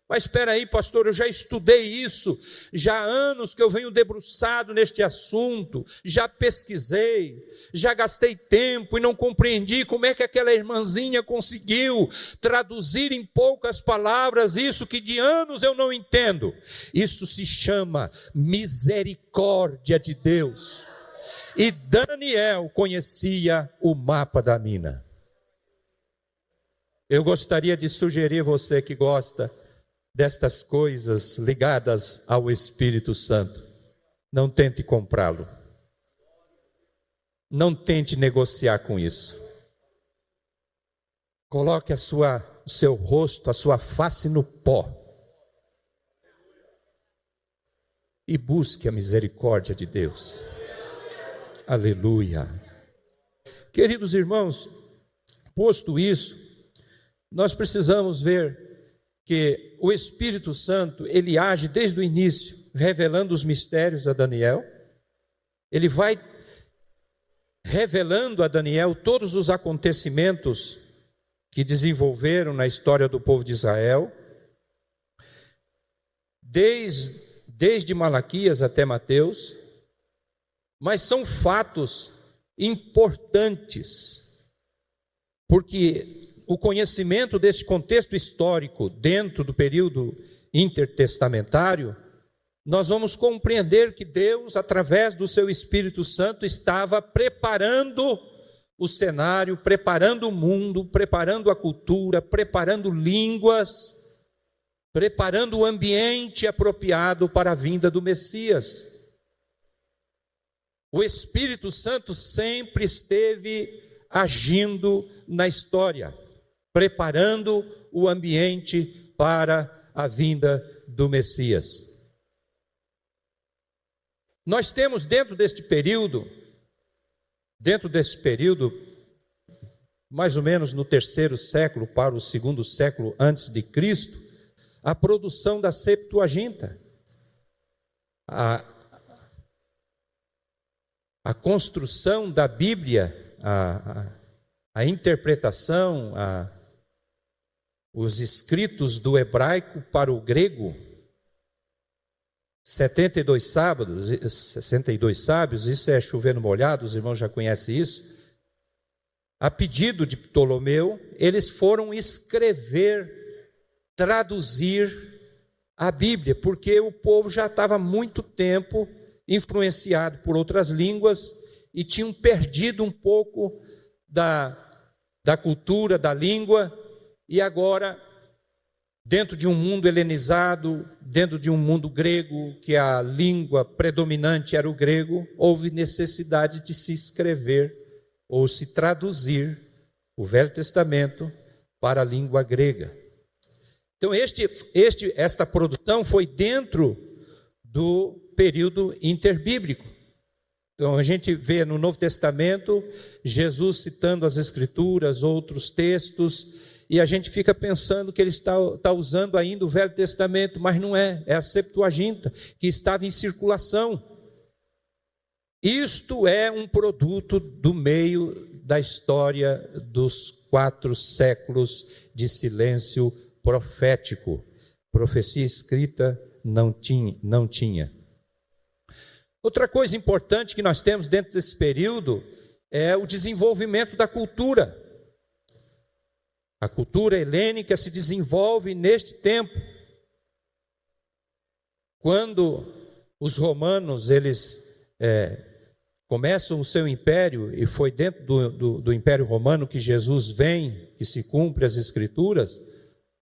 Mas espera aí, pastor, eu já estudei isso, já há anos que eu venho debruçado neste assunto, já pesquisei, já gastei tempo e não compreendi como é que aquela irmãzinha conseguiu traduzir em poucas palavras isso que de anos eu não entendo. Isso se chama misericórdia de Deus. E Daniel conhecia o mapa da mina. Eu gostaria de sugerir você que gosta destas coisas ligadas ao Espírito Santo, não tente comprá-lo, não tente negociar com isso. Coloque o seu rosto, a sua face no pó e busque a misericórdia de Deus. Aleluia. Queridos irmãos, posto isso, nós precisamos ver que o Espírito Santo, ele age desde o início, revelando os mistérios a Daniel. Ele vai revelando a Daniel todos os acontecimentos que desenvolveram na história do povo de Israel, desde Malaquias até Mateus, mas são fatos importantes, porque o conhecimento desse contexto histórico dentro do período intertestamentário, nós vamos compreender que Deus, através do seu Espírito Santo, estava preparando o cenário, preparando o mundo, preparando a cultura, preparando línguas, preparando o ambiente apropriado para a vinda do Messias. O Espírito Santo sempre esteve agindo na história, preparando o ambiente para a vinda do Messias. Nós temos dentro desse período, mais ou menos no 3º século para o 2º século antes de Cristo, a produção da Septuaginta, a construção da Bíblia, a interpretação, os escritos do hebraico para o grego, 62 sábios, isso é chover no molhado, os irmãos já conhecem isso. A pedido de Ptolomeu, eles foram escrever, traduzir a Bíblia, porque o povo já estava há muito tempo influenciado por outras línguas e tinham perdido um pouco da cultura, da língua, e agora, dentro de um mundo helenizado, dentro de um mundo grego, que a língua predominante era o grego, houve necessidade de se escrever ou se traduzir o Velho Testamento para a língua grega. Então, esta produção foi dentro do período interbíblico. Então, a gente vê no Novo Testamento Jesus citando as Escrituras, outros textos, e a gente fica pensando que ele está usando ainda o Velho Testamento, mas não é, é a Septuaginta, que estava em circulação. Isto é um produto do meio da história dos 4 séculos de silêncio profético. Profecia escrita não tinha. Outra coisa importante que nós temos dentro desse período é o desenvolvimento da cultura. A cultura helênica se desenvolve neste tempo. Quando os romanos eles começam o seu império, e foi dentro do Império Romano que Jesus vem, que se cumpre as Escrituras,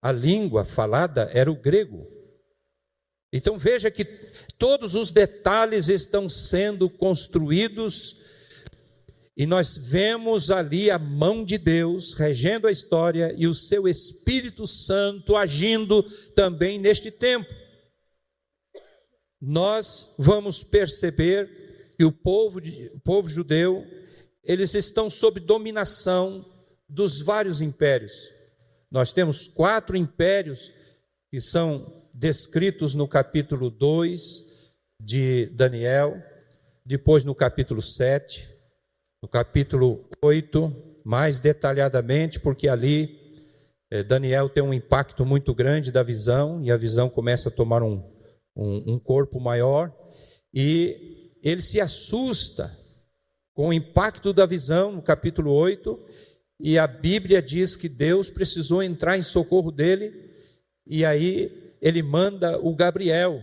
a língua falada era o grego. Então veja que todos os detalhes estão sendo construídos e nós vemos ali a mão de Deus regendo a história e o seu Espírito Santo agindo também neste tempo. Nós vamos perceber que o povo judeu, eles estão sob dominação dos vários impérios. Nós temos 4 impérios que são descritos no capítulo 2 de Daniel. depois no capítulo 7, no capítulo 8, mais detalhadamente, porque ali Daniel tem um impacto muito grande da visão, e a visão começa a tomar um corpo maior, e ele se assusta com o impacto da visão, no capítulo 8, e a Bíblia diz que Deus precisou entrar em socorro dele, e aí ele manda o Gabriel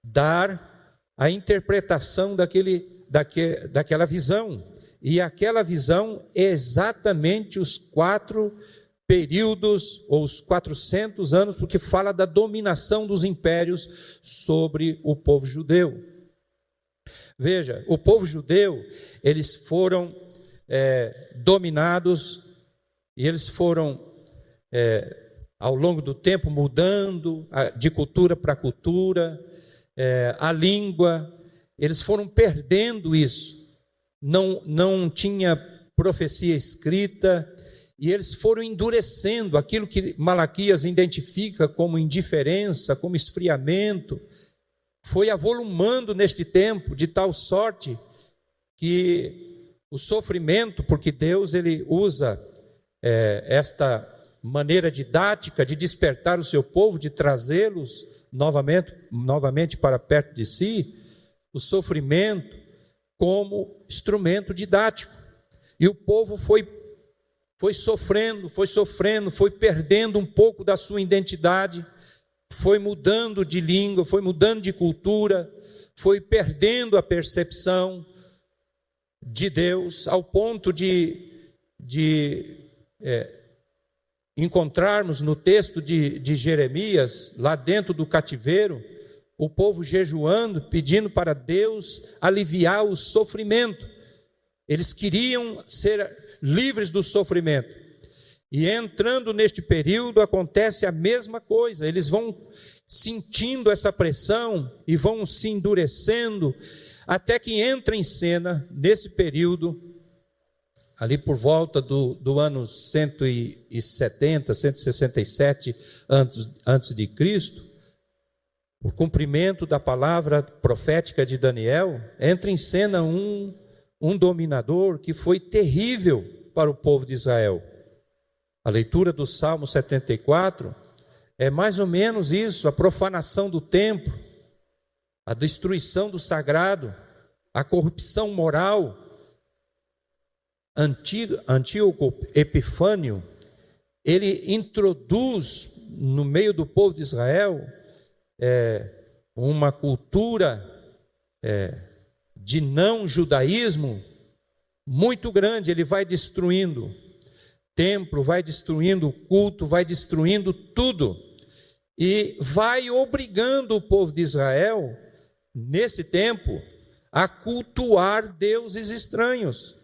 dar a interpretação daquela visão, e aquela visão é exatamente os 4 períodos, ou os 400 anos, porque fala da dominação dos impérios sobre o povo judeu. Veja, o povo judeu, eles foram dominados, e eles foram, ao longo do tempo, mudando de cultura para cultura, a língua, eles foram perdendo isso, não tinha profecia escrita, e eles foram endurecendo aquilo que Malaquias identifica como indiferença, como esfriamento, foi avolumando neste tempo, de tal sorte que o sofrimento, porque Deus ele usa esta maneira didática de despertar o seu povo, de trazê-los novamente para perto de si, o sofrimento como instrumento didático. E o povo foi sofrendo, foi perdendo um pouco da sua identidade, foi mudando de língua, foi mudando de cultura, foi perdendo a percepção de Deus, ao ponto de encontrarmos no texto de Jeremias, lá dentro do cativeiro, o povo jejuando, pedindo para Deus aliviar o sofrimento. Eles queriam ser livres do sofrimento. E entrando neste período, acontece a mesma coisa. Eles vão sentindo essa pressão e vão se endurecendo, até que entra em cena, nesse período, ali por volta do ano 170, 167 antes de Cristo, o cumprimento da palavra profética de Daniel, entra em cena um dominador que foi terrível para o povo de Israel. A leitura do Salmo 74 é mais ou menos isso: a profanação do templo, a destruição do sagrado, a corrupção moral. Antíoco Epifânio, ele introduz no meio do povo de Israel uma cultura de não judaísmo muito grande. Ele vai destruindo templo, vai destruindo o culto, vai destruindo tudo, e vai obrigando o povo de Israel, nesse tempo, a cultuar deuses estranhos.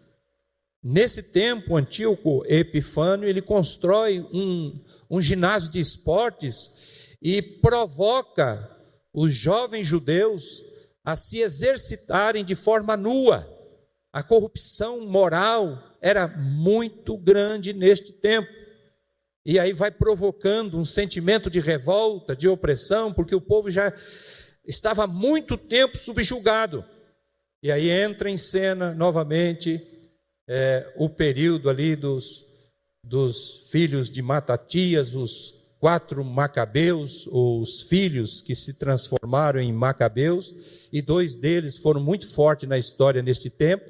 Nesse tempo, Antíoco Epifânio, ele constrói um ginásio de esportes e provoca os jovens judeus a se exercitarem de forma nua. A corrupção moral era muito grande neste tempo. E aí vai provocando um sentimento de revolta, de opressão, porque o povo já estava há muito tempo subjugado. E aí entra em cena novamente o período ali dos filhos de Matatias, os 4 macabeus, os filhos que se transformaram em macabeus, e 2 deles foram muito fortes na história neste tempo,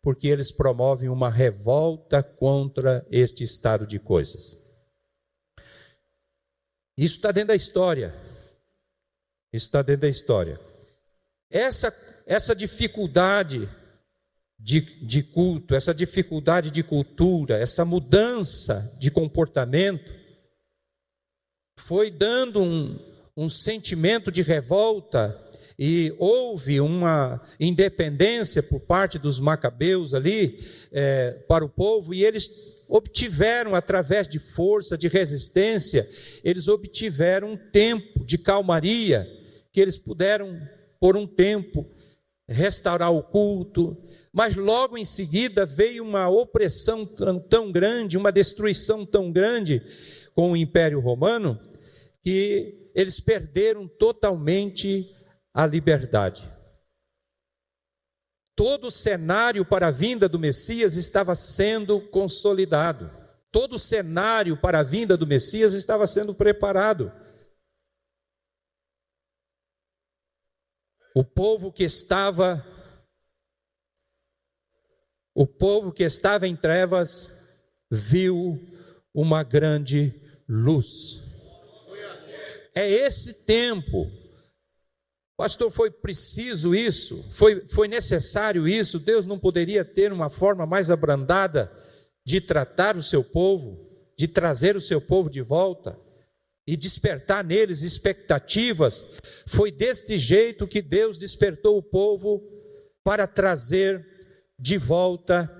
porque eles promovem uma revolta contra este estado de coisas. Isso está dentro da história. Isso está dentro da história. Essa dificuldade de culto, essa dificuldade de cultura, essa mudança de comportamento, foi dando um sentimento de revolta, e houve uma independência por parte dos macabeus ali para o povo, e eles obtiveram, através de força, de resistência, eles obtiveram um tempo de calmaria, que eles puderam, por um tempo, restaurar o culto. Mas logo em seguida veio uma opressão tão grande, uma destruição tão grande com o Império Romano, que eles perderam totalmente a liberdade. Todo o cenário para a vinda do Messias estava sendo consolidado. Todo o cenário para a vinda do Messias estava sendo preparado. O povo que estava em trevas viu uma grande luz. É esse tempo. Pastor, foi preciso isso? Foi necessário isso? Deus não poderia ter uma forma mais abrandada de tratar o seu povo, de trazer o seu povo de volta e despertar neles expectativas? Foi deste jeito que Deus despertou o povo para trazer de volta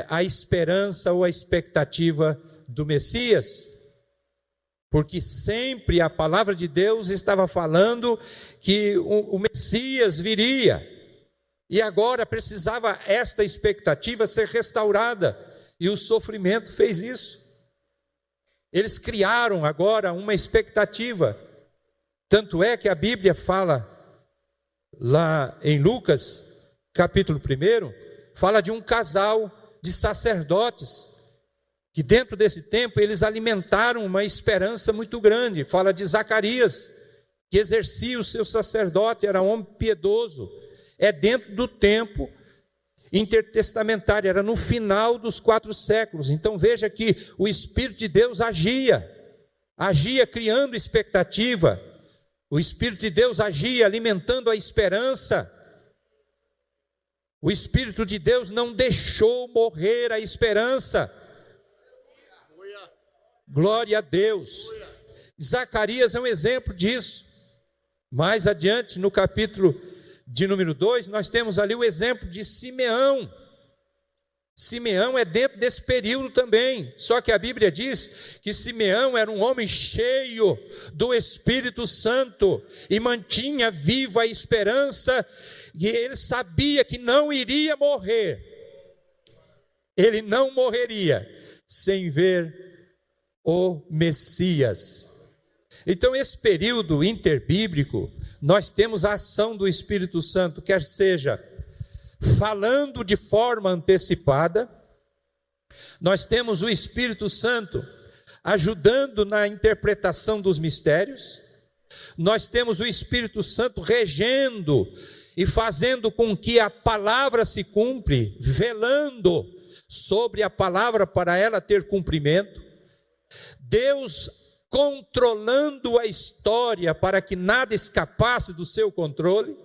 a esperança ou a expectativa do Messias. Porque sempre a palavra de Deus estava falando que o Messias viria. E agora precisava esta expectativa ser restaurada. E o sofrimento fez isso. Eles criaram agora uma expectativa. Tanto é que a Bíblia fala, lá em Lucas, capítulo 1, fala de um casal de sacerdotes, que dentro desse tempo eles alimentaram uma esperança muito grande. Fala de Zacarias, que exercia o seu sacerdote, era um homem piedoso. É dentro do tempo intertestamentário, era no final dos 4 séculos. Então veja que o Espírito de Deus agia criando expectativa. O Espírito de Deus agia alimentando a esperança. O Espírito de Deus não deixou morrer a esperança. Glória a Deus. Zacarias é um exemplo disso. Mais adiante, no capítulo de número 2, nós temos ali o exemplo de Simeão. Simeão é dentro desse período também. Só que a Bíblia diz que Simeão era um homem cheio do Espírito Santo e mantinha viva a esperança, e ele sabia que não iria morrer. Ele não morreria sem ver o Messias. Então, esse período interbíblico, nós temos a ação do Espírito Santo, quer seja falando de forma antecipada, nós temos o Espírito Santo ajudando na interpretação dos mistérios, nós temos o Espírito Santo regendo e fazendo com que a palavra se cumpre, velando sobre a palavra para ela ter cumprimento, Deus controlando a história para que nada escapasse do seu controle.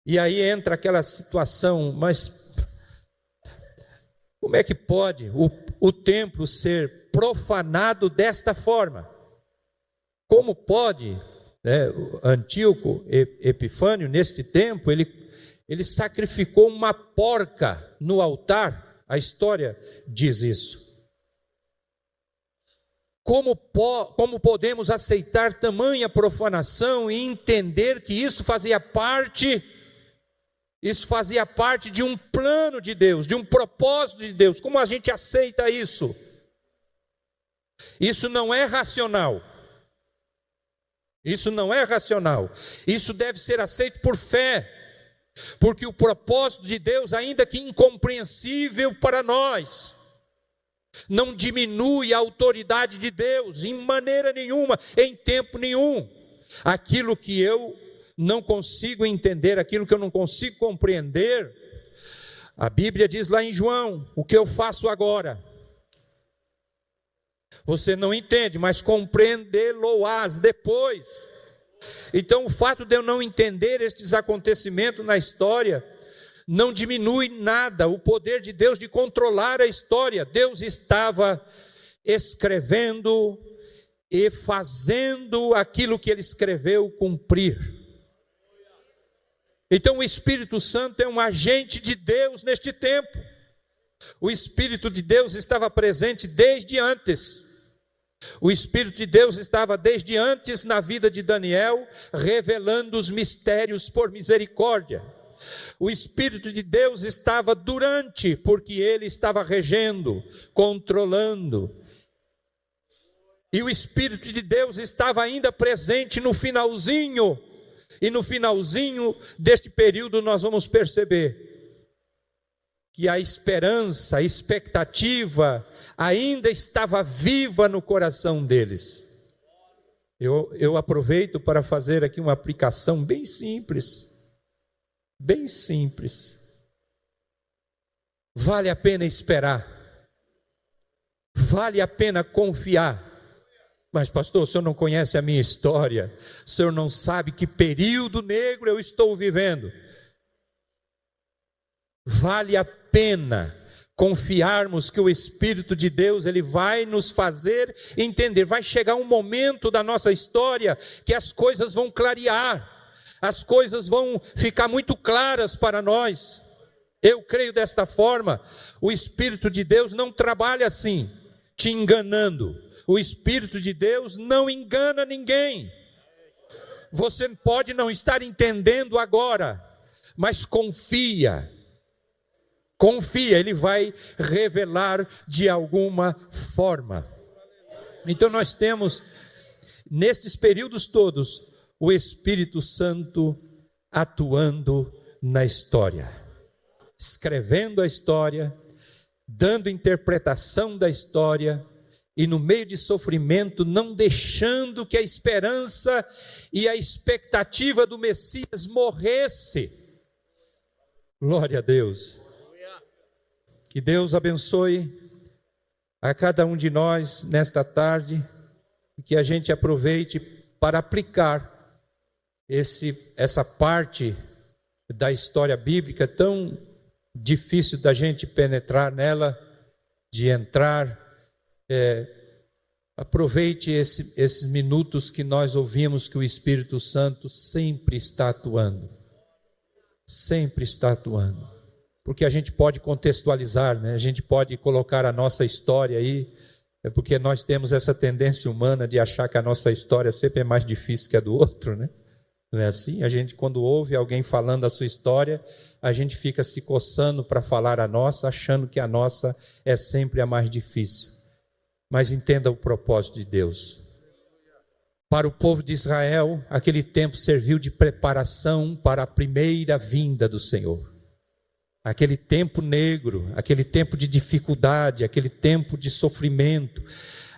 E aí entra aquela situação, mas como é que pode o templo ser profanado desta forma? Como pode, Antíoco Epifânio, neste tempo, ele sacrificou uma porca no altar, a história diz isso. Como podemos aceitar tamanha profanação e entender que isso fazia parte de um plano de Deus, de um propósito de Deus? Como a gente aceita isso? Isso não é racional. Isso não é racional. Isso deve ser aceito por fé, porque o propósito de Deus, ainda que incompreensível para nós, não diminui a autoridade de Deus em maneira nenhuma, em tempo nenhum. Aquilo que eu não consigo entender, aquilo que eu não consigo compreender, a Bíblia diz lá em João: o que eu faço agora, você não entende, mas compreendê-lo-ás depois. Então, o fato de eu não entender estes acontecimentos na história não diminui nada o poder de Deus de controlar a história. Deus estava escrevendo e fazendo aquilo que ele escreveu cumprir. Então o Espírito Santo é um agente de Deus neste tempo. O Espírito de Deus estava presente desde antes. O Espírito de Deus estava desde antes na vida de Daniel, revelando os mistérios por misericórdia. O Espírito de Deus estava durante, porque ele estava regendo, controlando. E o Espírito de Deus estava ainda presente no finalzinho, E no finalzinho deste período nós vamos perceber que a esperança, a expectativa ainda estava viva no coração deles. Eu aproveito para fazer aqui uma aplicação bem simples. Bem simples. Vale a pena esperar. Vale a pena confiar. Mas pastor, o senhor não conhece a minha história. O senhor não sabe que período negro eu estou vivendo. Vale a pena confiarmos que o Espírito de Deus, ele vai nos fazer entender. Vai chegar um momento da nossa história que as coisas vão clarear. As coisas vão ficar muito claras para nós. Eu creio desta forma. O Espírito de Deus não trabalha assim, te enganando. O Espírito de Deus não engana ninguém. Você pode não estar entendendo agora, mas confia. Confia, Ele vai revelar de alguma forma. Então nós temos, nestes períodos todos, o Espírito Santo atuando na história. Escrevendo a história, dando interpretação da história, e no meio de sofrimento, não deixando que a esperança e a expectativa do Messias morresse. Glória a Deus. Que Deus abençoe a cada um de nós nesta tarde, e que a gente aproveite para aplicar essa parte da história bíblica tão difícil da gente penetrar nela, de entrar. Aproveite esses minutos que nós ouvimos que o Espírito Santo sempre está atuando. Sempre está atuando. Porque a gente pode contextualizar, né? A gente pode colocar a nossa história aí, porque nós temos essa tendência humana de achar que a nossa história sempre é mais difícil que a do outro, né? Não é assim? A gente, quando ouve alguém falando a sua história, a gente fica se coçando para falar a nossa, achando que a nossa é sempre a mais difícil. Mas entenda o propósito de Deus. Para o povo de Israel, aquele tempo serviu de preparação para a primeira vinda do Senhor. Aquele tempo negro, aquele tempo de dificuldade, aquele tempo de sofrimento,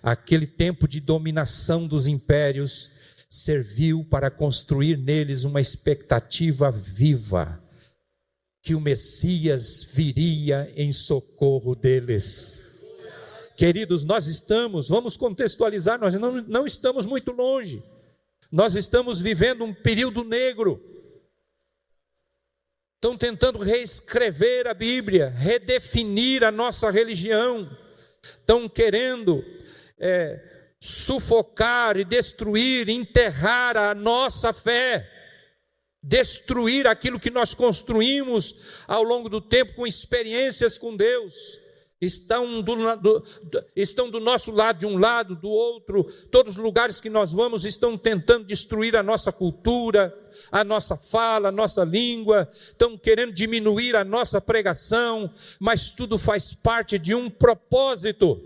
aquele tempo de dominação dos impérios, serviu para construir neles uma expectativa viva, que o Messias viria em socorro deles. Queridos, vamos contextualizar, nós não estamos muito longe, nós estamos vivendo um período negro. Estão tentando reescrever a Bíblia, redefinir a nossa religião, estão querendo sufocar e destruir, enterrar a nossa fé, destruir aquilo que nós construímos ao longo do tempo com experiências com Deus. Estão do nosso lado, de um lado, do outro. Todos os lugares que nós vamos estão tentando destruir a nossa cultura, a nossa fala, a nossa língua. Estão querendo diminuir a nossa pregação, mas tudo faz parte de um propósito.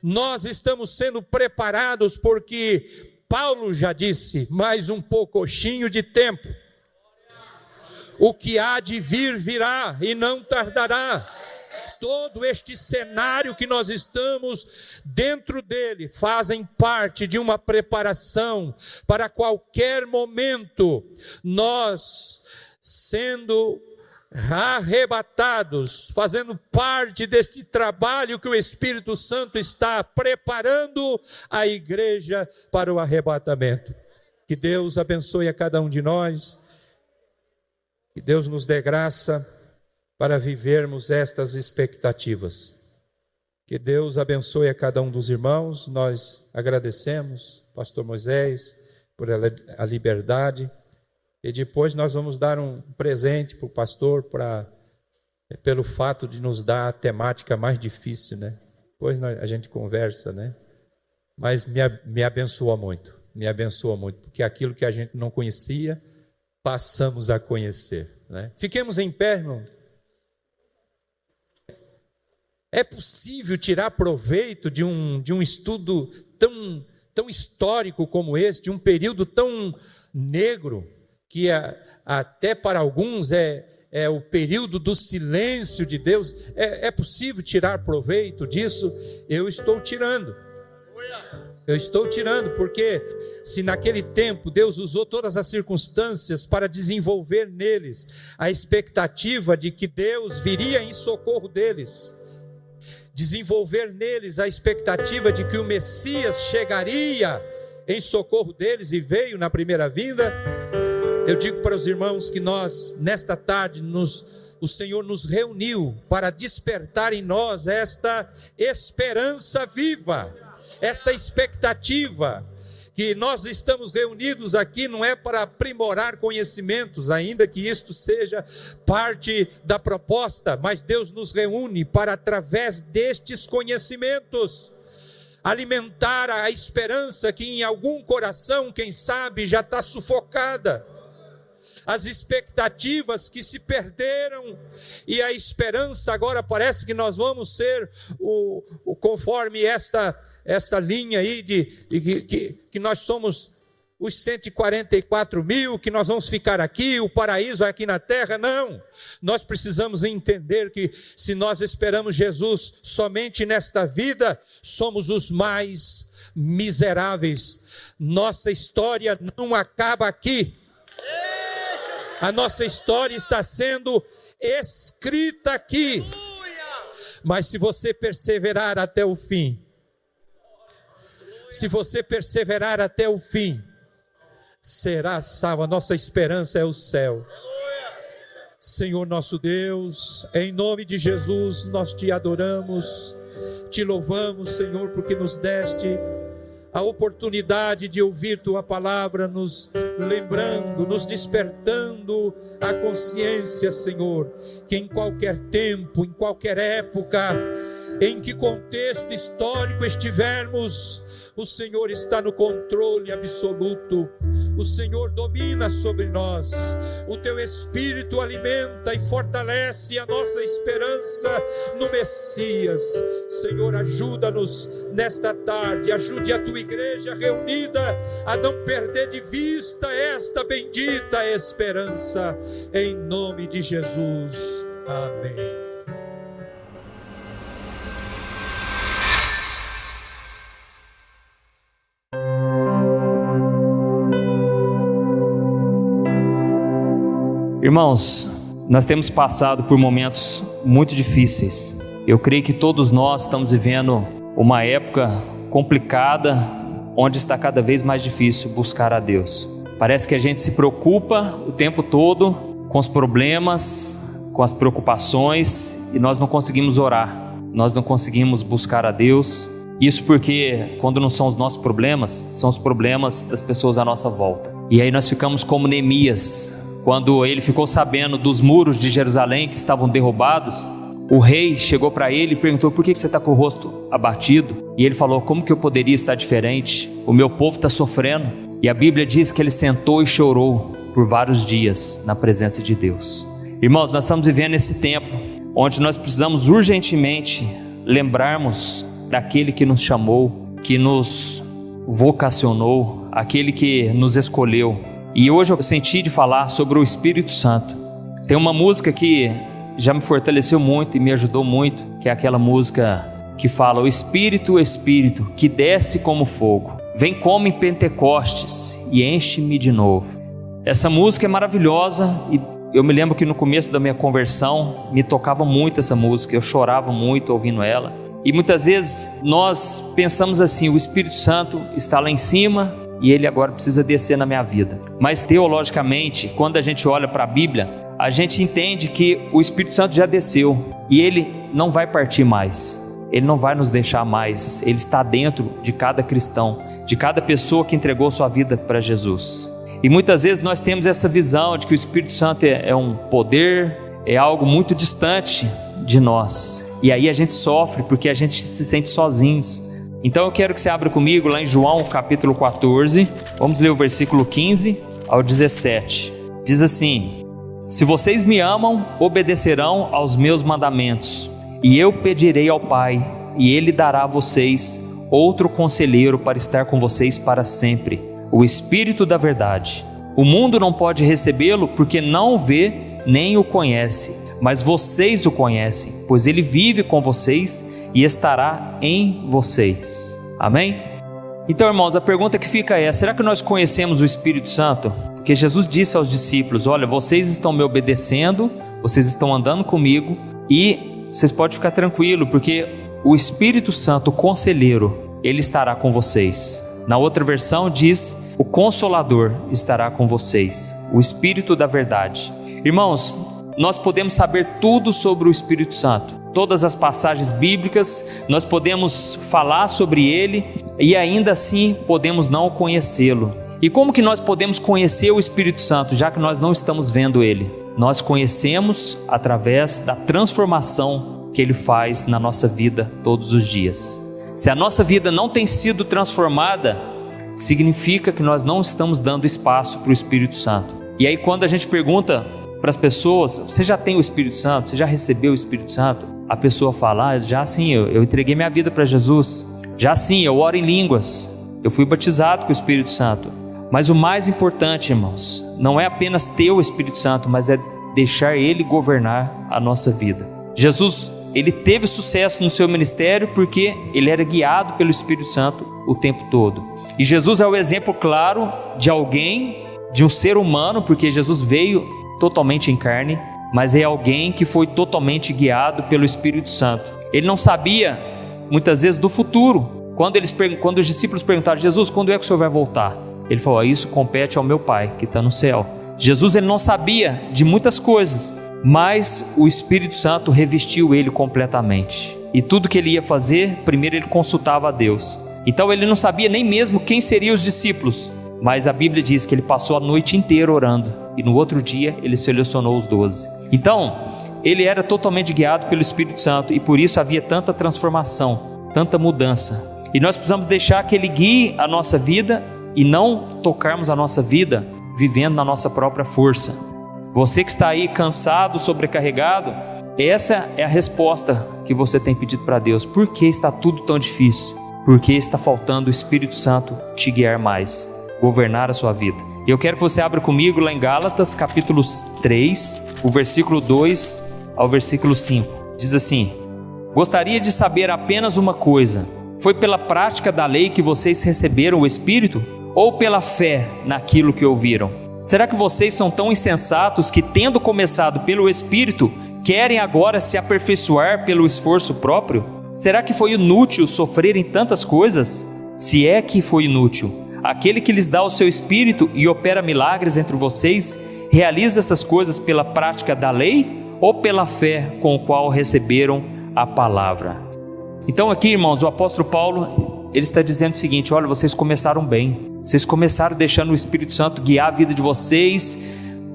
Nós estamos sendo preparados porque Paulo já disse, mais um poucochinho de tempo. O que há de vir virá e não tardará. Todo este cenário que nós estamos dentro dele fazem parte de uma preparação para qualquer momento nós sendo arrebatados, fazendo parte deste trabalho que o Espírito Santo está preparando a igreja para o arrebatamento. Que Deus abençoe a cada um de nós, que Deus nos dê graça para vivermos estas expectativas. Que Deus abençoe a cada um dos irmãos. Nós agradecemos, pastor Moisés, por a liberdade. E depois nós vamos dar um presente para o pastor, pelo fato de nos dar a temática mais difícil, né? Depois a gente conversa, né? Mas me abençoa muito, porque aquilo que a gente não conhecia, passamos a conhecer, né? Fiquemos em pé, irmão. É possível tirar proveito de um estudo tão histórico como esse, de um período tão negro, que até para alguns é o período do silêncio de Deus, é possível tirar proveito disso? Eu estou tirando. Eu estou tirando, porque se naquele tempo Deus usou todas as circunstâncias para desenvolver neles a expectativa de que Deus viria em socorro deles, desenvolver neles a expectativa de que o Messias chegaria em socorro deles e veio na primeira vinda, eu digo para os irmãos que nós, nesta tarde, o Senhor nos reuniu para despertar em nós esta esperança viva, esta expectativa, que nós estamos reunidos aqui não é para aprimorar conhecimentos, ainda que isto seja parte da proposta, mas Deus nos reúne para, através destes conhecimentos, alimentar a esperança que em algum coração, quem sabe, já está sufocada, as expectativas que se perderam, e a esperança agora parece que nós vamos ser conforme esta linha aí que nós somos os 144 mil, que nós vamos ficar aqui, o paraíso é aqui na terra. Não, nós precisamos entender que se nós esperamos Jesus somente nesta vida, somos os mais miseráveis. Nossa história não acaba aqui. A nossa história está sendo escrita aqui. Mas se você perseverar até o fim, será salvo. A nossa esperança é o céu. Senhor nosso Deus, em nome de Jesus, nós te adoramos, te louvamos, Senhor, porque nos deste a oportunidade de ouvir tua palavra, nos lembrando, nos despertando a consciência, Senhor, que em qualquer tempo, em qualquer época, em que contexto histórico estivermos, o Senhor está no controle absoluto, o Senhor domina sobre nós, o teu Espírito alimenta e fortalece a nossa esperança no Messias. Senhor, ajuda-nos nesta tarde, ajude a tua igreja reunida a não perder de vista esta bendita esperança, em nome de Jesus, amém. Irmãos, nós temos passado por momentos muito difíceis. Eu creio que todos nós estamos vivendo uma época complicada, onde está cada vez mais difícil buscar a Deus. Parece que a gente se preocupa o tempo todo com os problemas, com as preocupações, e nós não conseguimos orar, nós não conseguimos buscar a Deus. Isso porque quando não são os nossos problemas, são os problemas das pessoas à nossa volta. E aí nós ficamos como Neemias. Quando ele ficou sabendo dos muros de Jerusalém que estavam derrubados, o rei chegou para ele e perguntou: por que você está com o rosto abatido? E ele falou: como que eu poderia estar diferente? O meu povo está sofrendo. E a Bíblia diz que ele sentou e chorou por vários dias na presença de Deus. Irmãos, nós estamos vivendo esse tempo onde nós precisamos urgentemente lembrarmos daquele que nos chamou, que nos vocacionou, aquele que nos escolheu. E hoje eu senti de falar sobre o Espírito Santo. Tem uma música que já me fortaleceu muito e me ajudou muito, que é aquela música que fala: o Espírito, o Espírito, que desce como fogo, vem como em Pentecostes e enche-me de novo. Essa música é maravilhosa e eu me lembro que no começo da minha conversão me tocava muito essa música, eu chorava muito ouvindo ela. E muitas vezes nós pensamos assim: o Espírito Santo está lá em cima e ele agora precisa descer na minha vida. Mas teologicamente, quando a gente olha para a Bíblia, a gente entende que o Espírito Santo já desceu e ele não vai partir mais, ele não vai nos deixar mais, ele está dentro de cada cristão, de cada pessoa que entregou sua vida para Jesus. E muitas vezes nós temos essa visão de que o Espírito Santo é um poder, é algo muito distante de nós, e aí a gente sofre porque a gente se sente sozinhos. Então eu quero que você abra comigo lá em João capítulo 14, vamos ler o versículo 15 ao 17. Diz assim: se vocês me amam, obedecerão aos meus mandamentos, e eu pedirei ao Pai, e Ele dará a vocês outro conselheiro para estar com vocês para sempre, o Espírito da verdade. O mundo não pode recebê-lo porque não o vê nem o conhece, mas vocês o conhecem, pois ele vive com vocês e estará em vocês. Amém? Então, irmãos, a pergunta que fica é: será que nós conhecemos o Espírito Santo? Porque Jesus disse aos discípulos: olha, vocês estão me obedecendo, vocês estão andando comigo e vocês podem ficar tranquilos, porque o Espírito Santo, o Conselheiro, ele estará com vocês. Na outra versão diz: o Consolador estará com vocês, o Espírito da verdade. Irmãos, nós podemos saber tudo sobre o Espírito Santo, todas as passagens bíblicas, nós podemos falar sobre ele e ainda assim podemos não conhecê-lo. E como que nós podemos conhecer o Espírito Santo, já que nós não estamos vendo ele? Nós conhecemos através da transformação que ele faz na nossa vida todos os dias. Se a nossa vida não tem sido transformada, significa que nós não estamos dando espaço para o Espírito Santo. E aí, quando a gente pergunta para as pessoas: você já tem o Espírito Santo? Você já recebeu o Espírito Santo? A pessoa fala: já sim, eu entreguei minha vida para Jesus. Já sim, eu oro em línguas. Eu fui batizado com o Espírito Santo. Mas o mais importante, irmãos, não é apenas ter o Espírito Santo, mas é deixar ele governar a nossa vida. Jesus, ele teve sucesso no seu ministério porque ele era guiado pelo Espírito Santo o tempo todo. E Jesus é o exemplo claro de alguém, de um ser humano, porque Jesus veio totalmente em carne, mas é alguém que foi totalmente guiado pelo Espírito Santo. Ele não sabia, muitas vezes, do futuro. Quando os discípulos perguntaram: Jesus, quando é que o Senhor vai voltar? Ele falou: isso compete ao meu Pai que está no céu. Jesus, ele não sabia de muitas coisas, mas o Espírito Santo revestiu ele completamente. E tudo que ele ia fazer, primeiro ele consultava a Deus. Então ele não sabia nem mesmo quem seriam os discípulos, mas a Bíblia diz que ele passou a noite inteira orando e no outro dia ele selecionou os 12. Então ele era totalmente guiado pelo Espírito Santo e por isso havia tanta transformação, tanta mudança. E nós precisamos deixar que ele guie a nossa vida e não tocarmos a nossa vida vivendo na nossa própria força. Você que está aí cansado, sobrecarregado, essa é a resposta que você tem pedido para Deus. Por que está tudo tão difícil? Porque está faltando o Espírito Santo te guiar mais, governar a sua vida. E eu quero que você abra comigo lá em Gálatas capítulo 3, o versículo 2 ao versículo 5. Diz assim: gostaria de saber apenas uma coisa: foi pela prática da lei que vocês receberam o Espírito ou pela fé naquilo que ouviram? Será que vocês são tão insensatos que, tendo começado pelo Espírito, querem agora se aperfeiçoar pelo esforço próprio? Será que foi inútil sofrerem tantas coisas? Se é que foi inútil, aquele que lhes dá o seu Espírito e opera milagres entre vocês, realiza essas coisas pela prática da lei ou pela fé com a qual receberam a palavra? Então aqui, irmãos, o apóstolo Paulo, ele está dizendo o seguinte: olha, vocês começaram bem. Vocês começaram deixando o Espírito Santo guiar a vida de vocês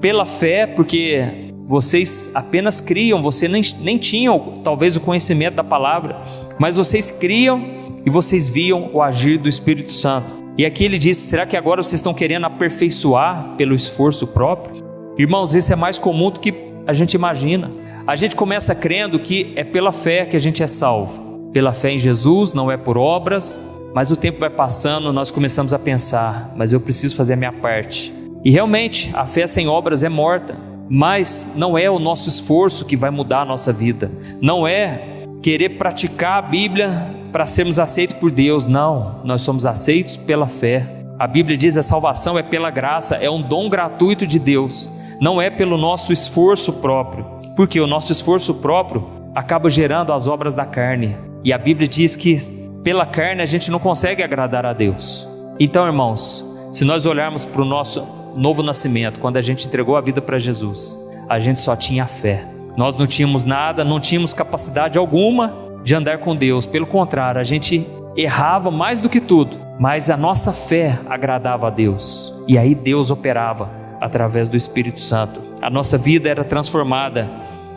pela fé, porque vocês apenas criam, vocês nem tinham talvez o conhecimento da palavra, mas vocês criam e vocês viam o agir do Espírito Santo. E aqui ele diz: será que agora vocês estão querendo aperfeiçoar pelo esforço próprio? Irmãos, isso é mais comum do que a gente imagina. A gente começa crendo que é pela fé que a gente é salvo, pela fé em Jesus, não é por obras. Mas o tempo vai passando, nós começamos a pensar: mas eu preciso fazer a minha parte. E realmente, a fé sem obras é morta. Mas não é o nosso esforço que vai mudar a nossa vida. Não é querer praticar a Bíblia para sermos aceitos por Deus. Não, nós somos aceitos pela fé. A Bíblia diz: a salvação é pela graça, é um dom gratuito de Deus. Não é pelo nosso esforço próprio. Porque o nosso esforço próprio acaba gerando as obras da carne. E a Bíblia diz que pela carne a gente não consegue agradar a Deus. Então, irmãos, se nós olharmos para o nosso novo nascimento, quando a gente entregou a vida para Jesus, a gente só tinha fé. Nós não tínhamos nada, não tínhamos capacidade alguma de andar com Deus. Pelo contrário, a gente errava mais do que tudo, mas a nossa fé agradava a Deus. E aí Deus operava através do Espírito Santo. A nossa vida era transformada.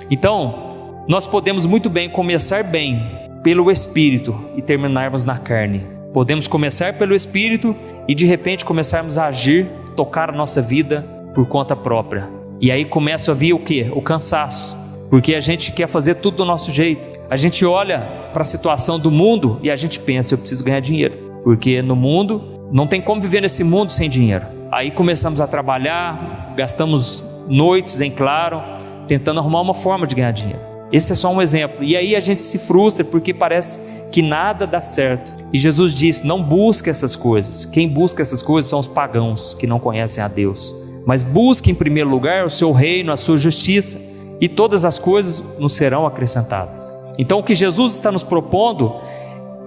Então, nós podemos muito bem começar bem pelo Espírito e terminarmos na carne. Podemos começar pelo Espírito e de repente começarmos a agir, tocar a nossa vida por conta própria. E aí começa a vir o quê? O cansaço. Porque a gente quer fazer tudo do nosso jeito. A gente olha para a situação do mundo e a gente pensa: eu preciso ganhar dinheiro. Porque no mundo, não tem como viver nesse mundo sem dinheiro. aí começamos a trabalhar, gastamos noites em claro, tentando arrumar uma forma de ganhar dinheiro. Esse é só um exemplo. E aí a gente se frustra porque parece que nada dá certo. E Jesus disse: não busque essas coisas. Quem busca essas coisas são os pagãos que não conhecem a Deus. Mas busque em primeiro lugar o seu reino, a sua justiça, e todas as coisas nos serão acrescentadas. Então o que Jesus está nos propondo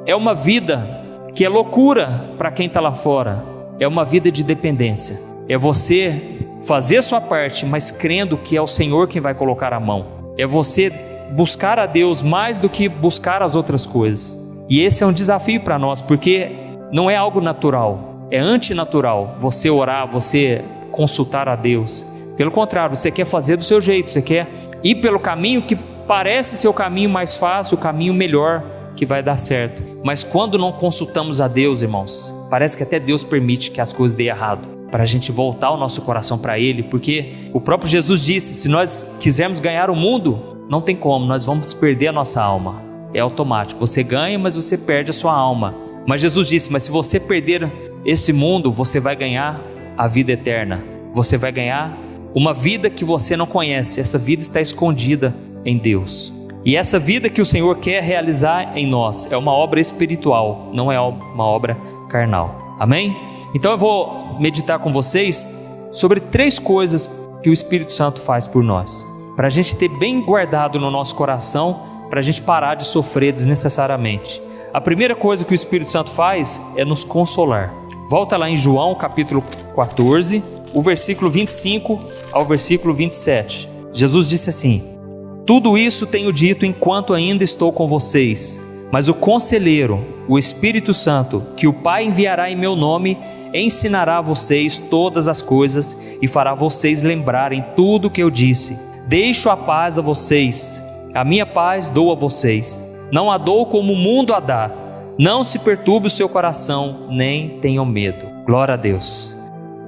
é uma vida que é loucura para quem está lá fora. É uma vida de dependência. É você fazer a sua parte, mas crendo que é o Senhor quem vai colocar a mão. É você buscar a Deus mais do que buscar as outras coisas. E esse é um desafio para nós, porque não é algo natural, é antinatural você orar, você consultar a Deus. Pelo contrário, você quer fazer do seu jeito, você quer ir pelo caminho que parece ser o caminho mais fácil, o caminho melhor, que vai dar certo. Mas quando não consultamos a Deus, irmãos, parece que até Deus permite que as coisas dêem errado, para a gente voltar o nosso coração para Ele, porque o próprio Jesus disse: se nós quisermos ganhar o mundo, não tem como, nós vamos perder a nossa alma. É automático, você ganha, mas você perde a sua alma. Mas Jesus disse: mas se você perder esse mundo, você vai ganhar a vida eterna. Você vai ganhar uma vida que você não conhece. Essa vida está escondida em Deus. E essa vida que o Senhor quer realizar em nós é uma obra espiritual, não é uma obra carnal. Amém? Então eu vou meditar com vocês sobre 3 coisas que o Espírito Santo faz por nós, para a gente ter bem guardado no nosso coração, para a gente parar de sofrer desnecessariamente. A primeira coisa que o Espírito Santo faz é nos consolar. Volta lá em João capítulo 14, o versículo 25 ao versículo 27. Jesus disse assim: tudo isso tenho dito enquanto ainda estou com vocês, mas o Conselheiro, o Espírito Santo, que o Pai enviará em meu nome, ensinará a vocês todas as coisas e fará vocês lembrarem tudo o que eu disse. Deixo a paz a vocês, a minha paz dou a vocês. Não a dou como o mundo a dá. Não se perturbe o seu coração, nem tenham medo. Glória a Deus.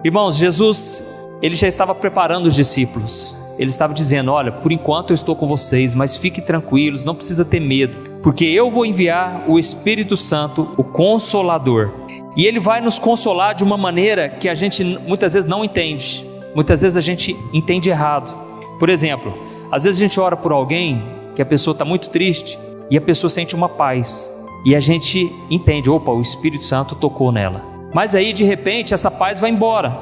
Irmãos, Jesus, ele já estava preparando os discípulos. Ele estava dizendo: olha, por enquanto eu estou com vocês, mas fiquem tranquilos, não precisa ter medo, porque eu vou enviar o Espírito Santo, o Consolador. E ele vai nos consolar de uma maneira que a gente muitas vezes não entende. Muitas vezes a gente entende errado. Por exemplo, às vezes a gente ora por alguém que a pessoa está muito triste e a pessoa sente uma paz. E a gente entende: opa, o Espírito Santo tocou nela. Mas aí de repente essa paz vai embora.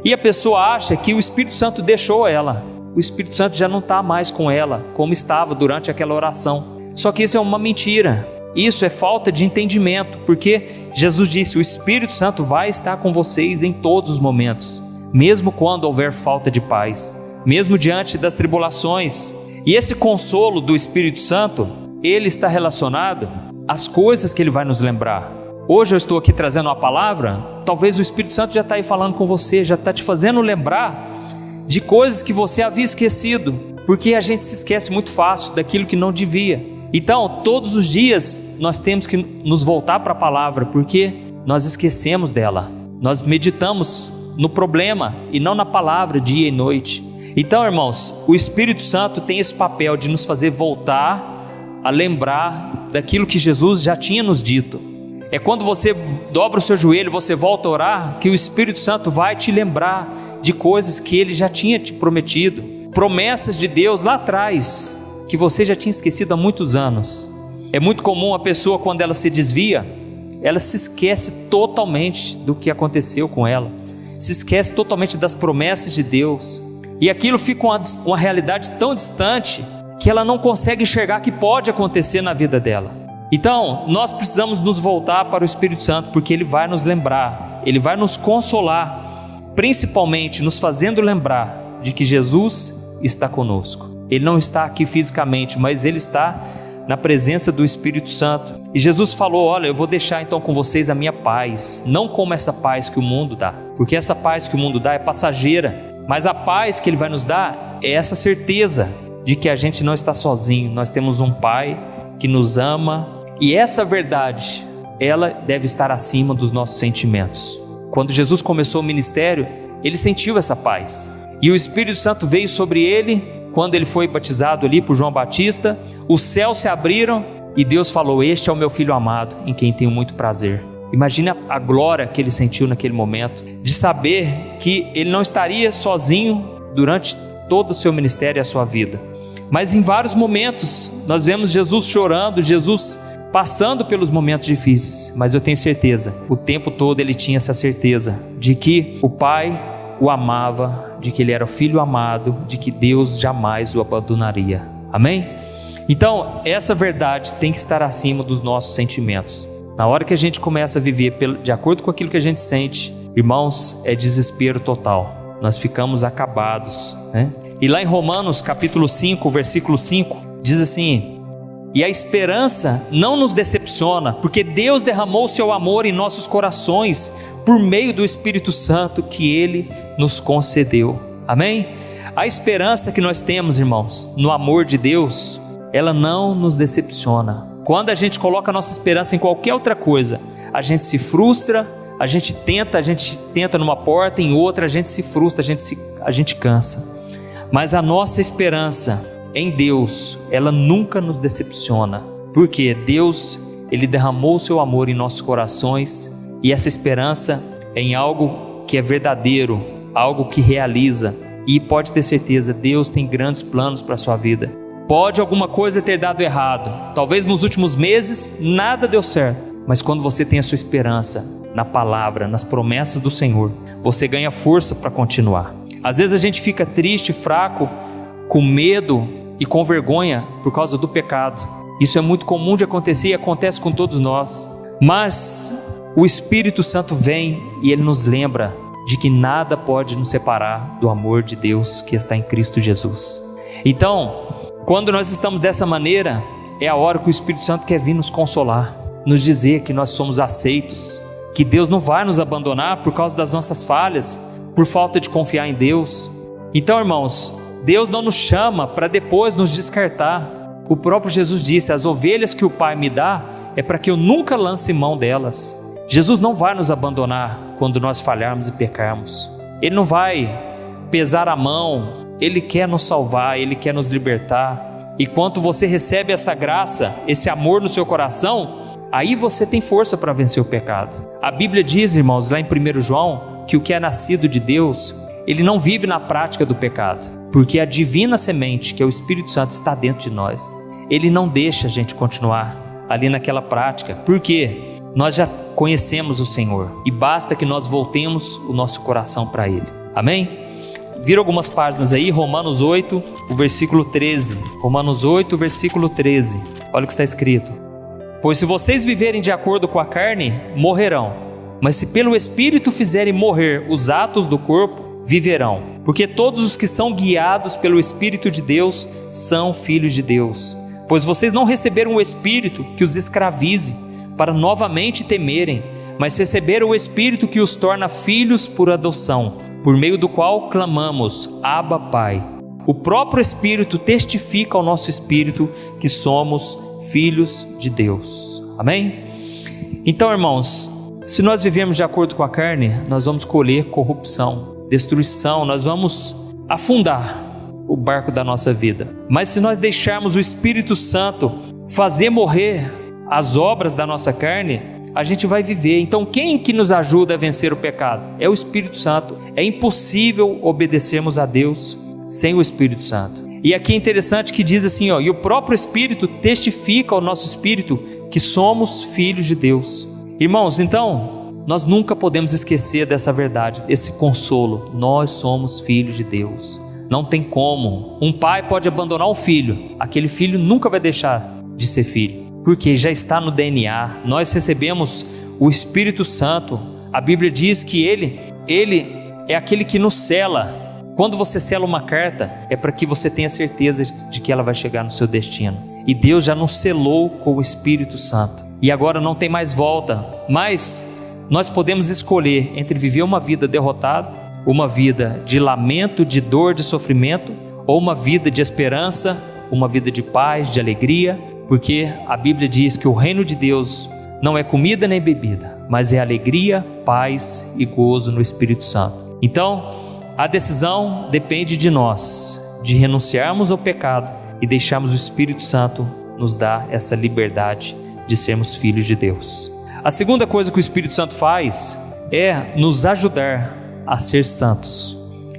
E a pessoa acha que o Espírito Santo deixou ela. O Espírito Santo já não está mais com ela, como estava durante aquela oração. Só que isso é uma mentira. Isso é falta de entendimento, porque Jesus disse: o Espírito Santo vai estar com vocês em todos os momentos, mesmo quando houver falta de paz, mesmo diante das tribulações. E esse consolo do Espírito Santo, ele está relacionado às coisas que ele vai nos lembrar. Hoje eu estou aqui trazendo uma palavra, talvez o Espírito Santo já está aí falando com você, já está te fazendo lembrar de coisas que você havia esquecido, porque a gente se esquece muito fácil daquilo que não devia. Então, todos os dias nós temos que nos voltar para a palavra, porque nós esquecemos dela. Nós meditamos no problema e não na palavra dia e noite. Então, irmãos, o Espírito Santo tem esse papel de nos fazer voltar a lembrar daquilo que Jesus já tinha nos dito. É quando você dobra o seu joelho, você volta a orar, que o Espírito Santo vai te lembrar de coisas que Ele já tinha te prometido, promessas de Deus lá atrás, que você já tinha esquecido há muitos anos. É muito comum a pessoa, quando ela se desvia, ela se esquece totalmente do que aconteceu com ela, se esquece totalmente das promessas de Deus, e aquilo fica uma realidade tão distante, que ela não consegue enxergar que pode acontecer na vida dela. Então, nós precisamos nos voltar para o Espírito Santo, porque Ele vai nos lembrar, Ele vai nos consolar, principalmente nos fazendo lembrar de que Jesus está conosco. Ele não está aqui fisicamente, mas Ele está na presença do Espírito Santo. E Jesus falou: olha, eu vou deixar então com vocês a minha paz, não como essa paz que o mundo dá, porque essa paz que o mundo dá é passageira, mas a paz que Ele vai nos dar é essa certeza de que a gente não está sozinho, nós temos um Pai que nos ama, e essa verdade, ela deve estar acima dos nossos sentimentos. Quando Jesus começou o ministério, Ele sentiu essa paz, e o Espírito Santo veio sobre Ele. Quando Ele foi batizado ali por João Batista, os céus se abriram e Deus falou: este é o meu Filho amado, em quem tenho muito prazer. Imagina a glória que Ele sentiu naquele momento, de saber que ele não estaria sozinho durante todo o seu ministério e a sua vida. Mas em vários momentos nós vemos Jesus chorando, Jesus passando pelos momentos difíceis, mas eu tenho certeza, o tempo todo ele tinha essa certeza de que o Pai o amava, de que ele era o Filho amado, de que Deus jamais o abandonaria. Amém? Então, essa verdade tem que estar acima dos nossos sentimentos. Na hora que a gente começa a viver de acordo com aquilo que a gente sente, irmãos, é desespero total. Nós ficamos acabados, né? E lá em Romanos capítulo 5, versículo 5, diz assim: e a esperança não nos decepciona, porque Deus derramou o seu amor em nossos corações por meio do Espírito Santo que Ele nos concedeu. Amém? A esperança que nós temos, irmãos, no amor de Deus, ela não nos decepciona. Quando a gente coloca a nossa esperança em qualquer outra coisa, a gente se frustra, a gente tenta numa porta, em outra a gente se frustra, a gente cansa. Mas a nossa esperança em Deus, ela nunca nos decepciona, porque Deus, Ele derramou o seu amor em nossos corações, e essa esperança é em algo que é verdadeiro, algo que realiza, e pode ter certeza, Deus tem grandes planos para a sua vida. Pode alguma coisa ter dado errado, talvez nos últimos meses nada deu certo, mas quando você tem a sua esperança na palavra, nas promessas do Senhor, você ganha força para continuar. Às vezes a gente fica triste, fraco, com medo e com vergonha por causa do pecado. Isso é muito comum de acontecer e acontece com todos nós. Mas o Espírito Santo vem e Ele nos lembra de que nada pode nos separar do amor de Deus que está em Cristo Jesus. Então, quando nós estamos dessa maneira, é a hora que o Espírito Santo quer vir nos consolar, nos dizer que nós somos aceitos, que Deus não vai nos abandonar por causa das nossas falhas, por falta de confiar em Deus. Então, irmãos, Deus não nos chama para depois nos descartar. O próprio Jesus disse: as ovelhas que o Pai me dá é para que eu nunca lance mão delas. Jesus não vai nos abandonar quando nós falharmos e pecarmos. Ele não vai pesar a mão. Ele quer nos salvar, Ele quer nos libertar. E quando você recebe essa graça, esse amor no seu coração, aí você tem força para vencer o pecado. A Bíblia diz, irmãos, lá em 1 João, que o que é nascido de Deus, ele não vive na prática do pecado, porque a divina semente, que é o Espírito Santo, está dentro de nós. Ele não deixa a gente continuar ali naquela prática, porque nós já conhecemos o Senhor e basta que nós voltemos o nosso coração para Ele. Amém? Vira algumas páginas aí, Romanos 8, o versículo 13. Romanos 8, versículo 13. Olha o que está escrito: pois se vocês viverem de acordo com a carne, morrerão. Mas se pelo Espírito fizerem morrer os atos do corpo, viverão. Porque todos os que são guiados pelo Espírito de Deus são filhos de Deus. Pois vocês não receberam o Espírito que os escravize, para novamente temerem, mas receberam o Espírito que os torna filhos por adoção, por meio do qual clamamos: Abba, Pai. O próprio Espírito testifica ao nosso espírito que somos filhos de Deus. Amém? Então, irmãos, se nós vivemos de acordo com a carne, nós vamos colher corrupção, destruição, nós vamos afundar o barco da nossa vida. Mas se nós deixarmos o Espírito Santo fazer morrer as obras da nossa carne, a gente vai viver. Então, quem que nos ajuda a vencer o pecado? É o Espírito Santo. É impossível obedecermos a Deus sem o Espírito Santo. E aqui é interessante que diz assim, e o próprio Espírito testifica ao nosso espírito que somos filhos de Deus. Irmãos, então, nós nunca podemos esquecer dessa verdade, desse consolo. Nós somos filhos de Deus. Não tem como. Um pai pode abandonar um filho, aquele filho nunca vai deixar de ser filho, porque já está no DNA. Nós recebemos o Espírito Santo. A Bíblia diz que Ele é aquele que nos sela. Quando você sela uma carta, é para que você tenha certeza de que ela vai chegar no seu destino. E Deus já nos selou com o Espírito Santo. E agora não tem mais volta. Mas nós podemos escolher entre viver uma vida derrotada, uma vida de lamento, de dor, de sofrimento, ou uma vida de esperança, uma vida de paz, de alegria. Porque a Bíblia diz que o reino de Deus não é comida nem bebida, mas é alegria, paz e gozo no Espírito Santo. Então, a decisão depende de nós, de renunciarmos ao pecado e deixarmos o Espírito Santo nos dar essa liberdade de sermos filhos de Deus. A segunda coisa que o Espírito Santo faz é nos ajudar a ser santos.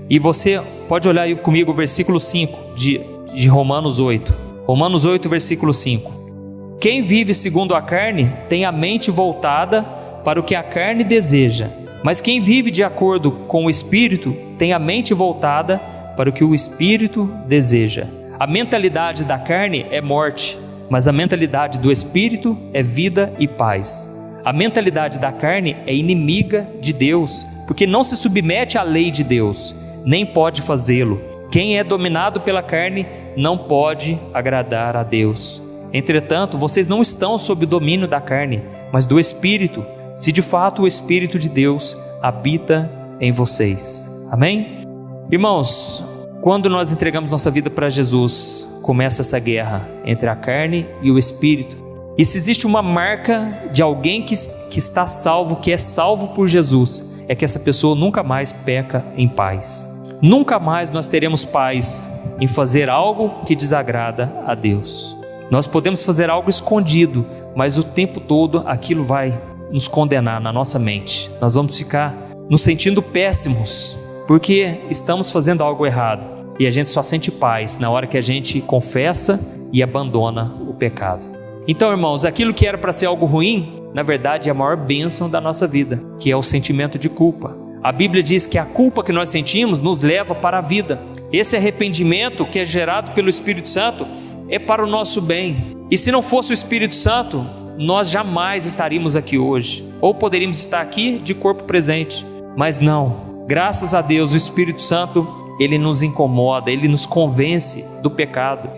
E você pode olhar aí comigo o versículo 5 de Romanos 8. Romanos 8, versículo 5. Quem vive segundo a carne tem a mente voltada para o que a carne deseja, mas quem vive de acordo com o Espírito tem a mente voltada para o que o Espírito deseja. A mentalidade da carne é morte, mas a mentalidade do Espírito é vida e paz. A mentalidade da carne é inimiga de Deus, porque não se submete à lei de Deus, nem pode fazê-lo. Quem é dominado pela carne não pode agradar a Deus. Entretanto, vocês não estão sob o domínio da carne, mas do Espírito, se de fato o Espírito de Deus habita em vocês. Amém? Irmãos, quando nós entregamos nossa vida para Jesus, começa essa guerra entre a carne e o Espírito. E se existe uma marca de alguém que está salvo, que é salvo por Jesus, é que essa pessoa nunca mais peca em paz. Nunca mais nós teremos paz em fazer algo que desagrada a Deus. Nós podemos fazer algo escondido, mas o tempo todo aquilo vai nos condenar na nossa mente. Nós vamos ficar nos sentindo péssimos, porque estamos fazendo algo errado. E a gente só sente paz na hora que a gente confessa e abandona o pecado. Então, irmãos, aquilo que era para ser algo ruim, na verdade é a maior bênção da nossa vida, que é o sentimento de culpa. A Bíblia diz que a culpa que nós sentimos nos leva para a vida. Esse arrependimento que é gerado pelo Espírito Santo é para o nosso bem. E se não fosse o Espírito Santo, nós jamais estaríamos aqui hoje. Ou poderíamos estar aqui de corpo presente. Mas não. Graças a Deus, o Espírito Santo, ele nos incomoda, ele nos convence do pecado.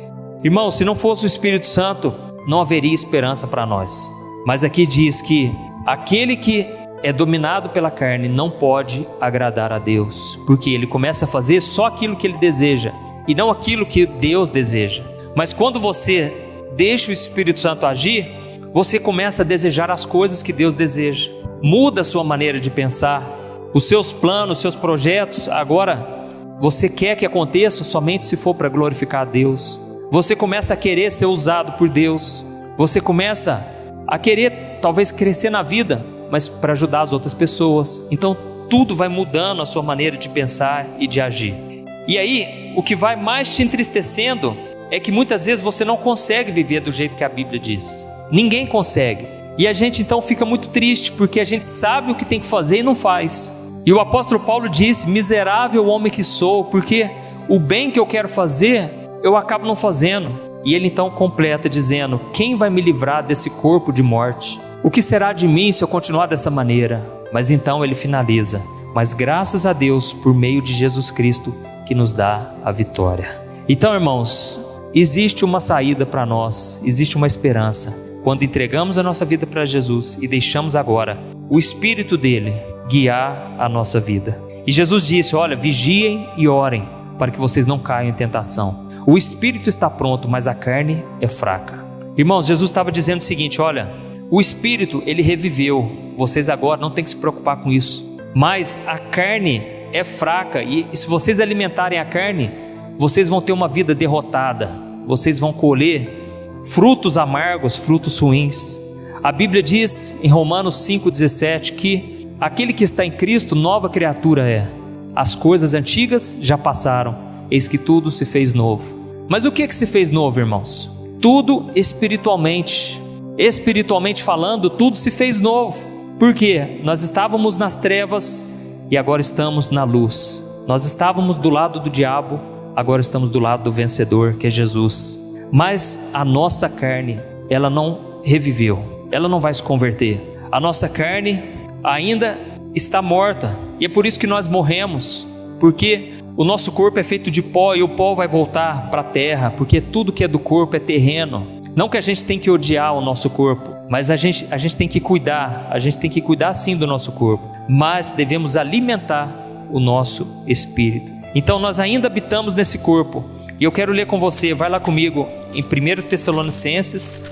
Irmão, se não fosse o Espírito Santo, não haveria esperança para nós. Mas aqui diz que aquele que é dominado pela carne não pode agradar a Deus, porque ele começa a fazer só aquilo que ele deseja e não aquilo que Deus deseja. Mas quando você deixa o Espírito Santo agir, você começa a desejar as coisas que Deus deseja. Muda a sua maneira de pensar, os seus planos, os seus projetos. Agora você quer que aconteça somente se for para glorificar a Deus. Você começa a querer ser usado por Deus. Você começa a querer talvez crescer na vida, mas para ajudar as outras pessoas. Então tudo vai mudando a sua maneira de pensar e de agir. E aí o que vai mais te entristecendo é que muitas vezes você não consegue viver do jeito que a Bíblia diz. Ninguém consegue. E a gente então fica muito triste, porque a gente sabe o que tem que fazer e não faz. E o apóstolo Paulo disse: miserável homem que sou, porque o bem que eu quero fazer, eu acabo não fazendo. E ele então completa dizendo: quem vai me livrar desse corpo de morte? O que será de mim se eu continuar dessa maneira? Mas então ele finaliza: mas graças a Deus por meio de Jesus Cristo que nos dá a vitória. Então, irmãos, existe uma saída para nós, existe uma esperança quando entregamos a nossa vida para Jesus e deixamos agora o Espírito dele guiar a nossa vida. E Jesus disse: olha, vigiem e orem para que vocês não caiam em tentação. O Espírito está pronto, mas a carne é fraca. Irmãos, Jesus estava dizendo o seguinte: olha, o Espírito ele reviveu, vocês agora não tem que se preocupar com isso, mas a carne é fraca, e se vocês alimentarem a carne, vocês vão ter uma vida derrotada, vocês vão colher frutos amargos, frutos ruins. A Bíblia diz em Romanos 5,17 que aquele que está em Cristo, nova criatura é. As coisas antigas já passaram, eis que tudo se fez novo. Mas o que se fez novo, irmãos? Tudo espiritualmente. Espiritualmente falando, tudo se fez novo. Por quê? Nós estávamos nas trevas e agora estamos na luz. Nós estávamos do lado do diabo, agora estamos do lado do vencedor, que é Jesus. Mas a nossa carne, ela não reviveu, ela não vai se converter. A nossa carne ainda está morta, e é por isso que nós morremos, porque o nosso corpo é feito de pó e o pó vai voltar para a terra, porque tudo que é do corpo é terreno. Não que a gente tem que odiar o nosso corpo, mas a gente tem que cuidar, a gente tem que cuidar sim do nosso corpo, mas devemos alimentar o nosso espírito. Então nós ainda habitamos nesse corpo. E eu quero ler com você, vai lá comigo em 1 Tessalonicenses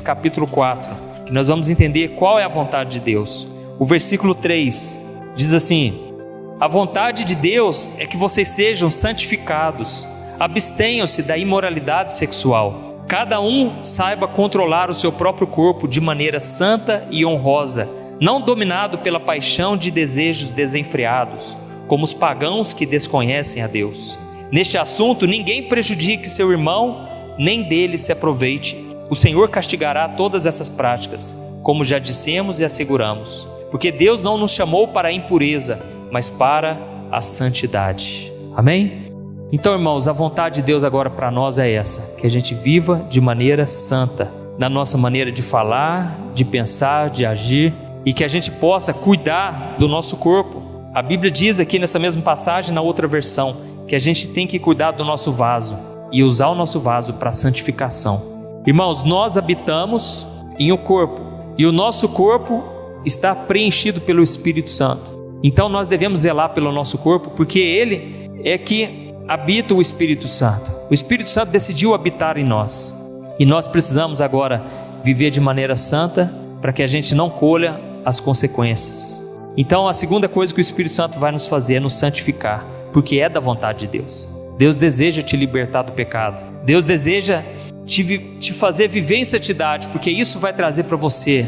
capítulo 4, que nós vamos entender qual é a vontade de Deus. O versículo 3 diz assim: a vontade de Deus é que vocês sejam santificados, abstenham-se da imoralidade sexual. Cada um saiba controlar o seu próprio corpo de maneira santa e honrosa, não dominado pela paixão de desejos desenfreados, como os pagãos que desconhecem a Deus. Neste assunto, ninguém prejudique seu irmão, nem dele se aproveite. O Senhor castigará todas essas práticas, como já dissemos e asseguramos, porque Deus não nos chamou para a impureza, mas para a santidade. Amém? Então, irmãos, a vontade de Deus agora para nós é essa, que a gente viva de maneira santa, na nossa maneira de falar, de pensar, de agir, e que a gente possa cuidar do nosso corpo. A Bíblia diz aqui nessa mesma passagem, na outra versão, que a gente tem que cuidar do nosso vaso e usar o nosso vaso para santificação. Irmãos, nós habitamos em um corpo e o nosso corpo está preenchido pelo Espírito Santo. Então nós devemos zelar pelo nosso corpo, porque ele é que habita o Espírito Santo. O Espírito Santo decidiu habitar em nós e nós precisamos agora viver de maneira santa para que a gente não colha as consequências. Então a segunda coisa que o Espírito Santo vai nos fazer é nos santificar, porque é da vontade de Deus. Deus deseja te libertar do pecado. Deus deseja te fazer viver em santidade, porque isso vai trazer para você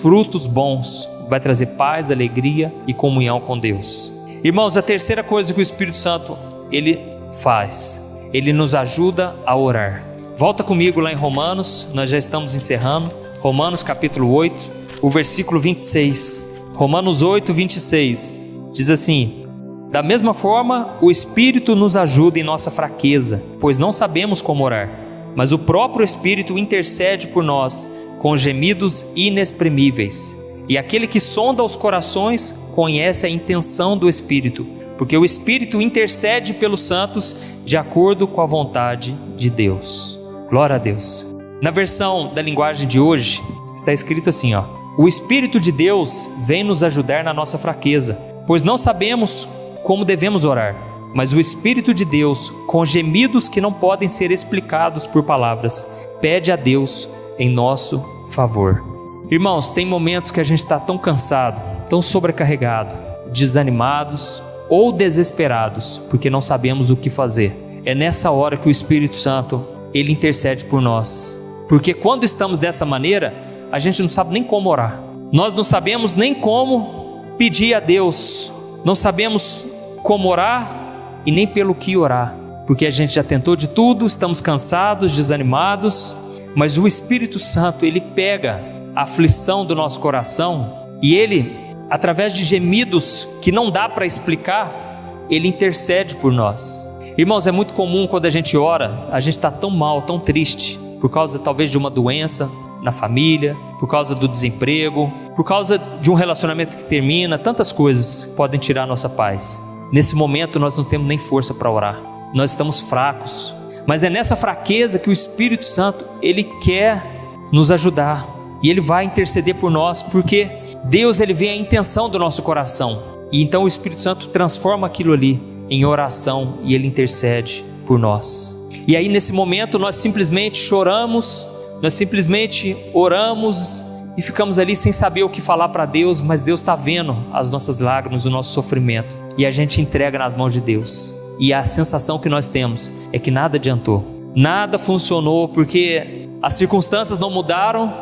frutos bons, vai trazer paz, alegria e comunhão com Deus. Irmãos, a terceira coisa que o Espírito Santo ele faz, ele nos ajuda a orar. Volta comigo lá em Romanos, nós já estamos encerrando. Romanos capítulo 8, o versículo 26. Romanos 8, 26 diz assim: da mesma forma, o Espírito nos ajuda em nossa fraqueza, pois não sabemos como orar, mas o próprio Espírito intercede por nós com gemidos inexprimíveis. E aquele que sonda os corações conhece a intenção do Espírito, porque o Espírito intercede pelos santos de acordo com a vontade de Deus. Glória a Deus. Na versão da linguagem de hoje, está escrito assim, ó: o Espírito de Deus vem nos ajudar na nossa fraqueza, pois não sabemos como devemos orar, mas o Espírito de Deus, com gemidos que não podem ser explicados por palavras, pede a Deus em nosso favor. Irmãos, tem momentos que a gente está tão cansado, tão sobrecarregado, desanimados ou desesperados, porque não sabemos o que fazer. É nessa hora que o Espírito Santo, ele intercede por nós, porque quando estamos dessa maneira, a gente não sabe nem como orar. Nós não sabemos nem como pedir a Deus, não sabemos como orar e nem pelo que orar, porque a gente já tentou de tudo, estamos cansados, desanimados, mas o Espírito Santo, ele pega a aflição do nosso coração e ele, através de gemidos que não dá para explicar, ele intercede por nós. Irmãos, é muito comum quando a gente ora, a gente está tão mal, tão triste, por causa talvez de uma doença na família, por causa do desemprego, por causa de um relacionamento que termina, tantas coisas podem tirar a nossa paz. Nesse momento nós não temos nem força para orar, nós estamos fracos, mas é nessa fraqueza que o Espírito Santo, ele quer nos ajudar e ele vai interceder por nós, porque Deus, ele vê a intenção do nosso coração, e então o Espírito Santo transforma aquilo ali em oração e ele intercede por nós. E aí nesse momento nós simplesmente choramos, nós simplesmente oramos e ficamos ali sem saber o que falar para Deus, mas Deus está vendo as nossas lágrimas, o nosso sofrimento, e a gente entrega nas mãos de Deus. E a sensação que nós temos é que nada adiantou, nada funcionou, porque as circunstâncias não mudaram.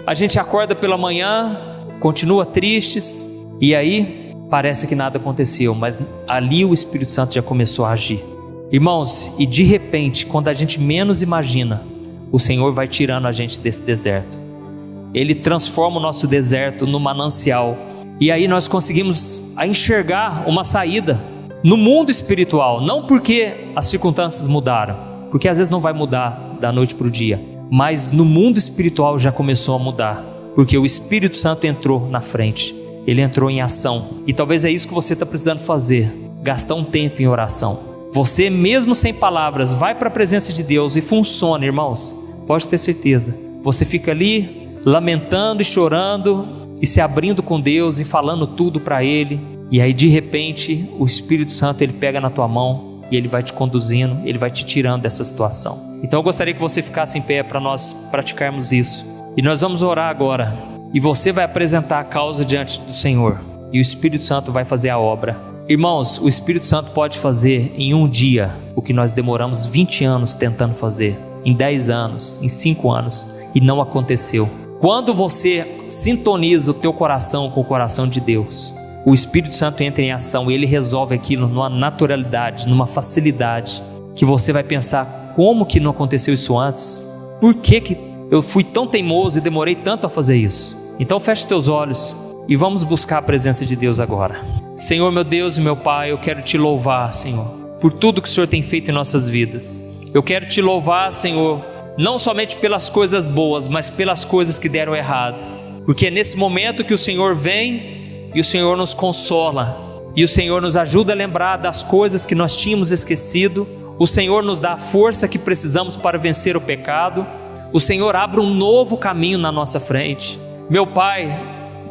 A gente acorda pela manhã, continua tristes, e aí parece que nada aconteceu, mas ali o Espírito Santo já começou a agir. Irmãos, e de repente, quando a gente menos imagina, o Senhor vai tirando a gente desse deserto. Ele transforma o nosso deserto no manancial. E aí nós conseguimos enxergar uma saída no mundo espiritual. Não porque as circunstâncias mudaram, porque às vezes não vai mudar da noite para o dia, mas no mundo espiritual já começou a mudar, porque o Espírito Santo entrou na frente. Ele entrou em ação. E talvez é isso que você está precisando fazer, gastar um tempo em oração. Você, mesmo sem palavras, vai para a presença de Deus e funciona, irmãos. Pode ter certeza. Você fica ali lamentando e chorando e se abrindo com Deus e falando tudo para Ele. E aí de repente o Espírito Santo, ele pega na tua mão e ele vai te conduzindo, ele vai te tirando dessa situação. Então eu gostaria que você ficasse em pé para nós praticarmos isso. E nós vamos orar agora. E você vai apresentar a causa diante do Senhor. E o Espírito Santo vai fazer a obra. Irmãos, o Espírito Santo pode fazer em um dia o que nós demoramos 20 anos tentando fazer, em 10 anos, em 5 anos, e não aconteceu. Quando você sintoniza o teu coração com o coração de Deus, o Espírito Santo entra em ação e ele resolve aquilo numa naturalidade, numa facilidade, que você vai pensar: como que não aconteceu isso antes? Por que eu fui tão teimoso e demorei tanto a fazer isso? Então feche teus olhos e vamos buscar a presença de Deus agora. Senhor, meu Deus e meu Pai, eu quero te louvar, Senhor, por tudo que o Senhor tem feito em nossas vidas. Eu quero te louvar, Senhor, não somente pelas coisas boas, mas pelas coisas que deram errado, porque é nesse momento que o Senhor vem e o Senhor nos consola, e o Senhor nos ajuda a lembrar das coisas que nós tínhamos esquecido. O Senhor nos dá a força que precisamos para vencer o pecado. O Senhor abre um novo caminho na nossa frente. Meu Pai,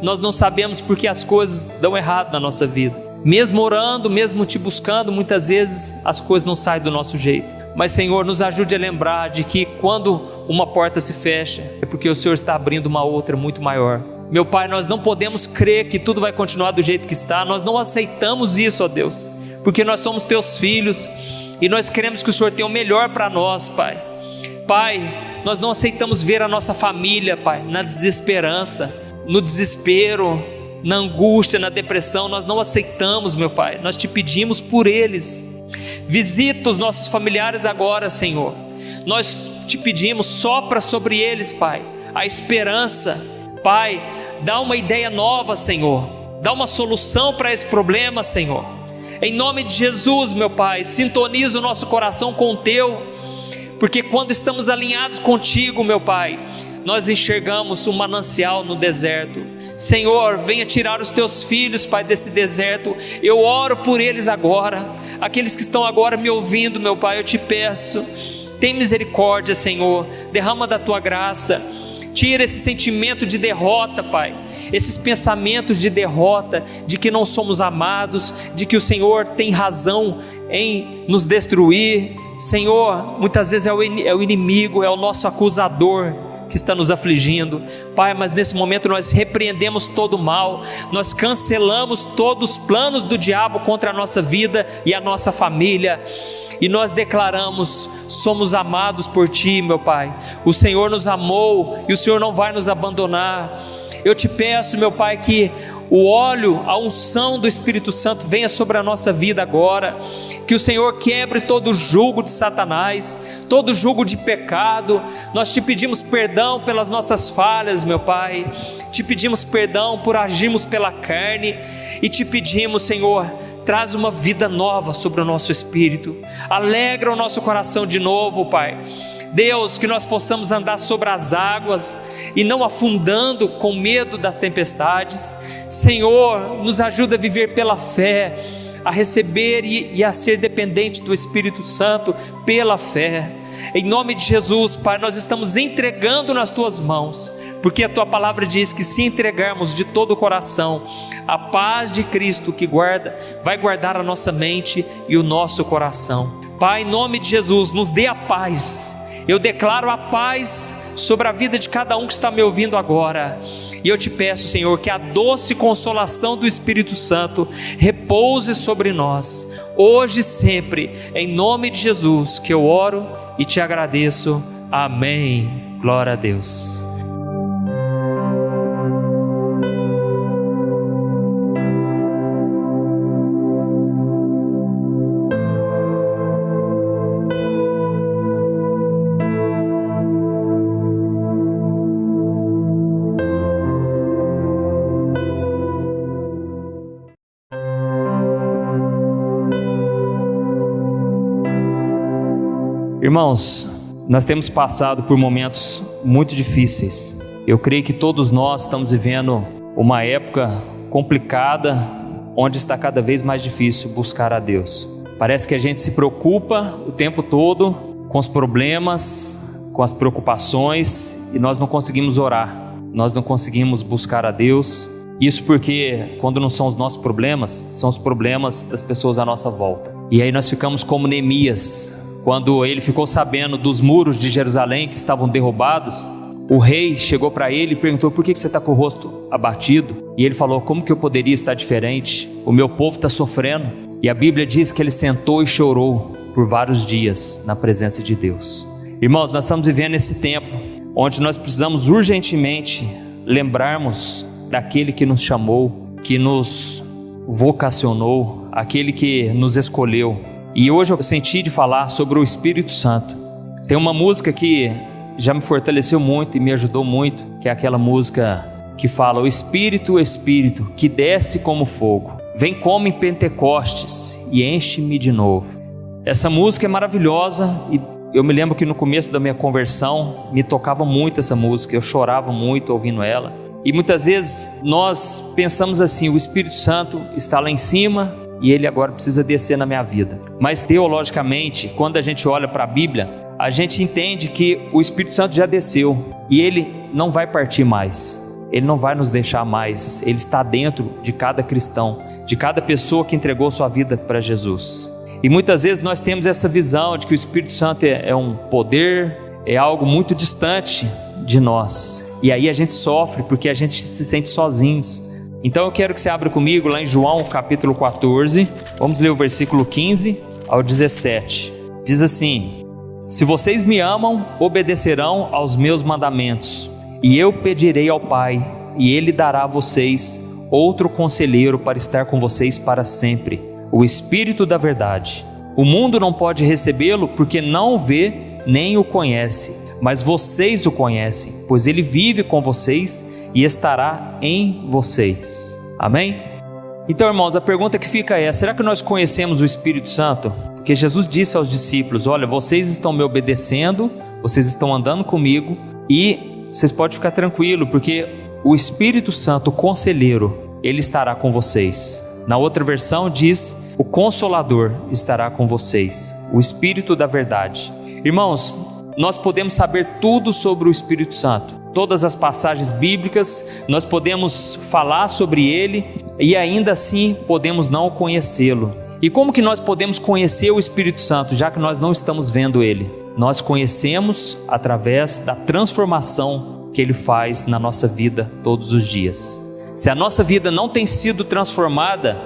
nós não sabemos porque as coisas dão errado na nossa vida. Mesmo orando, mesmo te buscando, muitas vezes as coisas não saem do nosso jeito. Mas, Senhor, nos ajude a lembrar de que quando uma porta se fecha, é porque o Senhor está abrindo uma outra muito maior. Meu Pai, nós não podemos crer que tudo vai continuar do jeito que está. Nós não aceitamos isso, ó Deus, porque nós somos teus filhos e nós queremos que o Senhor tenha o melhor para nós, Pai. Pai, nós não aceitamos ver a nossa família, Pai, na desesperança, no desespero, na angústia, na depressão. Nós não aceitamos, meu Pai. Nós te pedimos por eles. Visita os nossos familiares agora, Senhor. Nós te pedimos, sopra sobre eles, Pai, a esperança. Pai, dá uma ideia nova, Senhor. Dá uma solução para esse problema, Senhor. Em nome de Jesus, meu Pai, sintoniza o nosso coração com o teu, porque quando estamos alinhados contigo, meu Pai, nós enxergamos um manancial no deserto. Senhor, venha tirar os teus filhos, Pai, desse deserto. Eu oro por eles agora. Aqueles que estão agora me ouvindo, meu Pai, eu te peço, tem misericórdia, Senhor. Derrama da tua graça. Tira esse sentimento de derrota, Pai, esses pensamentos de derrota, de que não somos amados, de que o Senhor tem razão em nos destruir. Senhor, muitas vezes é o inimigo, é o nosso acusador que está nos afligindo, Pai, mas nesse momento nós repreendemos todo o mal, nós cancelamos todos os planos do diabo contra a nossa vida e a nossa família, e nós declaramos: somos amados por Ti, meu Pai. O Senhor nos amou e o Senhor não vai nos abandonar. Eu te peço, meu Pai, que o óleo, a unção do Espírito Santo venha sobre a nossa vida agora, que o Senhor quebre todo jugo de Satanás, todo jugo de pecado. Nós te pedimos perdão pelas nossas falhas, meu Pai, te pedimos perdão por agirmos pela carne, e te pedimos, Senhor, traz uma vida nova sobre o nosso espírito, alegra o nosso coração de novo, Pai. Deus, que nós possamos andar sobre as águas e não afundando com medo das tempestades. Senhor, nos ajuda a viver pela fé, a receber e a ser dependente do Espírito Santo pela fé. Em nome de Jesus, Pai, nós estamos entregando nas Tuas mãos, porque a Tua palavra diz que se entregarmos de todo o coração, a paz de Cristo que vai guardar a nossa mente e o nosso coração. Pai, em nome de Jesus, nos dê a paz. Eu declaro a paz sobre a vida de cada um que está me ouvindo agora. E eu te peço, Senhor, que a doce consolação do Espírito Santo repouse sobre nós, hoje e sempre, em nome de Jesus, que eu oro e te agradeço. Amém. Glória a Deus. Irmãos, nós temos passado por momentos muito difíceis. Eu creio que todos nós estamos vivendo uma época complicada, onde está cada vez mais difícil buscar a Deus. Parece que a gente se preocupa o tempo todo com os problemas, com as preocupações, e nós não conseguimos orar, nós não conseguimos buscar a Deus. Isso porque quando não são os nossos problemas, são os problemas das pessoas à nossa volta. E aí nós ficamos como Neemias. Quando ele ficou sabendo dos muros de Jerusalém que estavam derrubados, o rei chegou para ele e perguntou: por que você está com o rosto abatido? E ele falou: como que eu poderia estar diferente? O meu povo está sofrendo. E a Bíblia diz que ele sentou e chorou por vários dias na presença de Deus. Irmãos, nós estamos vivendo esse tempo onde nós precisamos urgentemente lembrarmos daquele que nos chamou, que nos vocacionou, aquele que nos escolheu. E hoje eu senti de falar sobre o Espírito Santo. Tem uma música que já me fortaleceu muito e me ajudou muito, que é aquela música que fala: o Espírito, o Espírito, que desce como fogo, vem como em Pentecostes e enche-me de novo. Essa música é maravilhosa e eu me lembro que no começo da minha conversão me tocava muito essa música, eu chorava muito ouvindo ela. E muitas vezes nós pensamos assim: o Espírito Santo está lá em cima e ele agora precisa descer na minha vida. Mas teologicamente, quando a gente olha para a Bíblia, a gente entende que o Espírito Santo já desceu e ele não vai partir mais, ele não vai nos deixar mais, ele está dentro de cada cristão, de cada pessoa que entregou sua vida para Jesus. E muitas vezes nós temos essa visão de que o Espírito Santo é um poder, é algo muito distante de nós. E aí a gente sofre porque a gente se sente sozinhos. Então eu quero que você abra comigo lá em João capítulo 14, vamos ler o versículo 15 ao 17. Diz assim: se vocês me amam, obedecerão aos meus mandamentos, e eu pedirei ao Pai, e Ele dará a vocês outro conselheiro para estar com vocês para sempre, o Espírito da verdade. O mundo não pode recebê-lo porque não o vê nem o conhece, mas vocês o conhecem, pois ele vive com vocês e estará em vocês. Amém? Então, irmãos, a pergunta que fica é: será que nós conhecemos o Espírito Santo? Porque Jesus disse aos discípulos: olha, vocês estão me obedecendo, vocês estão andando comigo e vocês podem ficar tranquilos, porque o Espírito Santo, o conselheiro, ele estará com vocês. Na outra versão diz: o Consolador estará com vocês, o Espírito da verdade. Irmãos, nós podemos saber tudo sobre o Espírito Santo, todas as passagens bíblicas, nós podemos falar sobre ele e ainda assim podemos não conhecê-lo. E como que nós podemos conhecer o Espírito Santo, já que nós não estamos vendo ele? Nós conhecemos através da transformação que ele faz na nossa vida todos os dias. Se a nossa vida não tem sido transformada,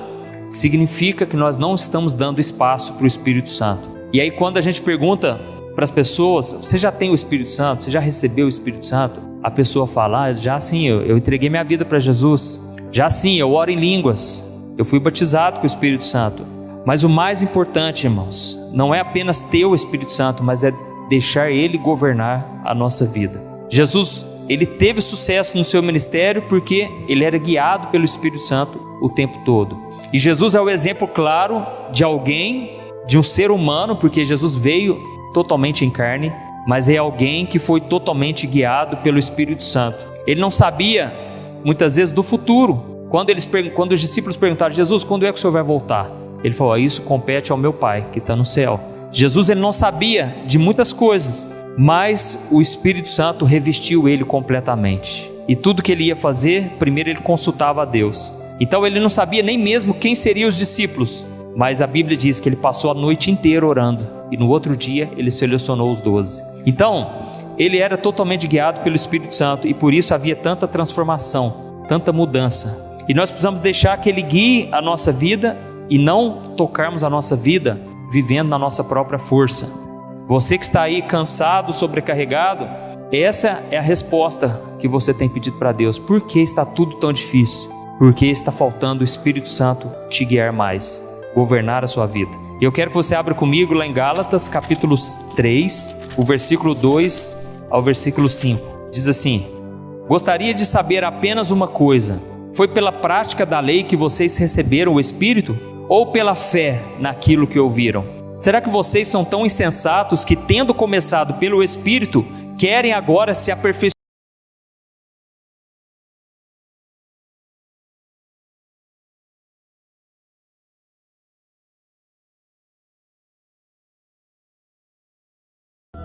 significa que nós não estamos dando espaço para o Espírito Santo. E aí quando a gente pergunta para as pessoas: você já tem o Espírito Santo? Você já recebeu o Espírito Santo? A pessoa fala: já sim, eu entreguei minha vida para Jesus. Já sim, eu oro em línguas. Eu fui batizado com o Espírito Santo. Mas o mais importante, irmãos, não é apenas ter o Espírito Santo, mas é deixar ele governar a nossa vida. Jesus, ele teve sucesso no seu ministério porque ele era guiado pelo Espírito Santo o tempo todo. E Jesus é o exemplo claro de alguém, de um ser humano, porque Jesus veio totalmente em carne, mas é alguém que foi totalmente guiado pelo Espírito Santo. Ele não sabia muitas vezes do futuro. Quando os discípulos perguntaram: Jesus, quando é que o Senhor vai voltar? Ele falou: isso compete ao meu Pai que está no céu. Jesus, ele não sabia de muitas coisas, mas o Espírito Santo revestiu ele completamente. E tudo que ele ia fazer, primeiro ele consultava a Deus. Então ele não sabia nem mesmo quem seriam os discípulos, mas a Bíblia diz que ele passou a noite inteira orando e no outro dia ele selecionou os 12. Então ele era totalmente guiado pelo Espírito Santo e por isso havia tanta transformação, tanta mudança. E nós precisamos deixar que ele guie a nossa vida e não tocarmos a nossa vida vivendo na nossa própria força. Você que está aí cansado, sobrecarregado, essa é a resposta que você tem pedido para Deus. Por que está tudo tão difícil? Porque está faltando o Espírito Santo te guiar mais, governar a sua vida. E eu quero que você abra comigo lá em Gálatas capítulo 3, o versículo 2 ao versículo 5. Diz assim: gostaria de saber apenas uma coisa: foi pela prática da lei que vocês receberam o Espírito? Ou pela fé naquilo que ouviram? Será que vocês são tão insensatos que, tendo começado pelo Espírito, querem agora se aperfeiçoar?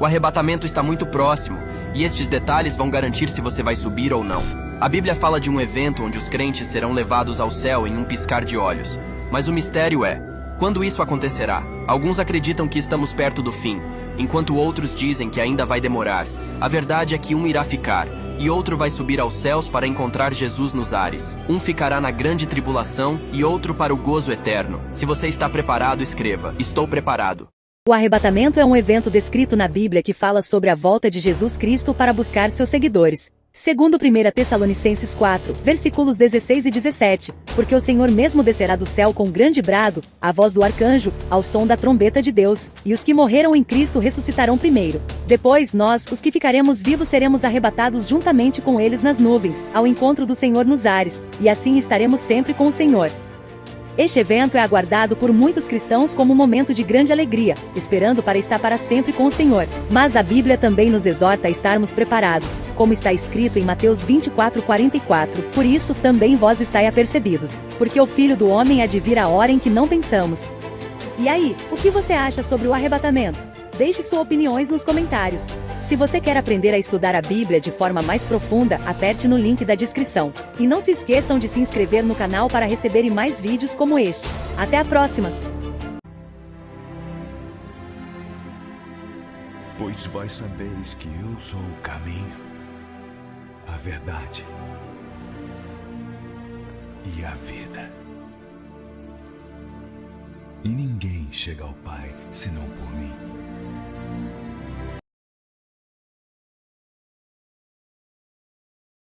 O arrebatamento está muito próximo, e estes detalhes vão garantir se você vai subir ou não. A Bíblia fala de um evento onde os crentes serão levados ao céu em um piscar de olhos. Mas o mistério é: quando isso acontecerá? Alguns acreditam que estamos perto do fim, enquanto outros dizem que ainda vai demorar. A verdade é que um irá ficar, e outro vai subir aos céus para encontrar Jesus nos ares. Um ficará na grande tribulação, e outro para o gozo eterno. Se você está preparado, escreva: estou preparado. O arrebatamento é um evento descrito na Bíblia que fala sobre a volta de Jesus Cristo para buscar seus seguidores. Segundo 1 Tessalonicenses 4, versículos 16 e 17, porque o Senhor mesmo descerá do céu com grande brado, a voz do arcanjo, ao som da trombeta de Deus, e os que morreram em Cristo ressuscitarão primeiro. Depois nós, os que ficaremos vivos, seremos arrebatados juntamente com eles nas nuvens, ao encontro do Senhor nos ares, e assim estaremos sempre com o Senhor. Este evento é aguardado por muitos cristãos como um momento de grande alegria, esperando para estar para sempre com o Senhor. Mas a Bíblia também nos exorta a estarmos preparados, como está escrito em Mateus 24:44. Por isso, também vós estai apercebidos, porque o Filho do Homem há de vir a hora em que não pensamos. E aí, o que você acha sobre o arrebatamento? Deixe suas opiniões nos comentários. Se você quer aprender a estudar a Bíblia de forma mais profunda, aperte no link da descrição. E não se esqueçam de se inscrever no canal para receberem mais vídeos como este. Até a próxima! Pois vós sabeis que eu sou o caminho, a verdade e a vida. E ninguém chega ao Pai senão por mim.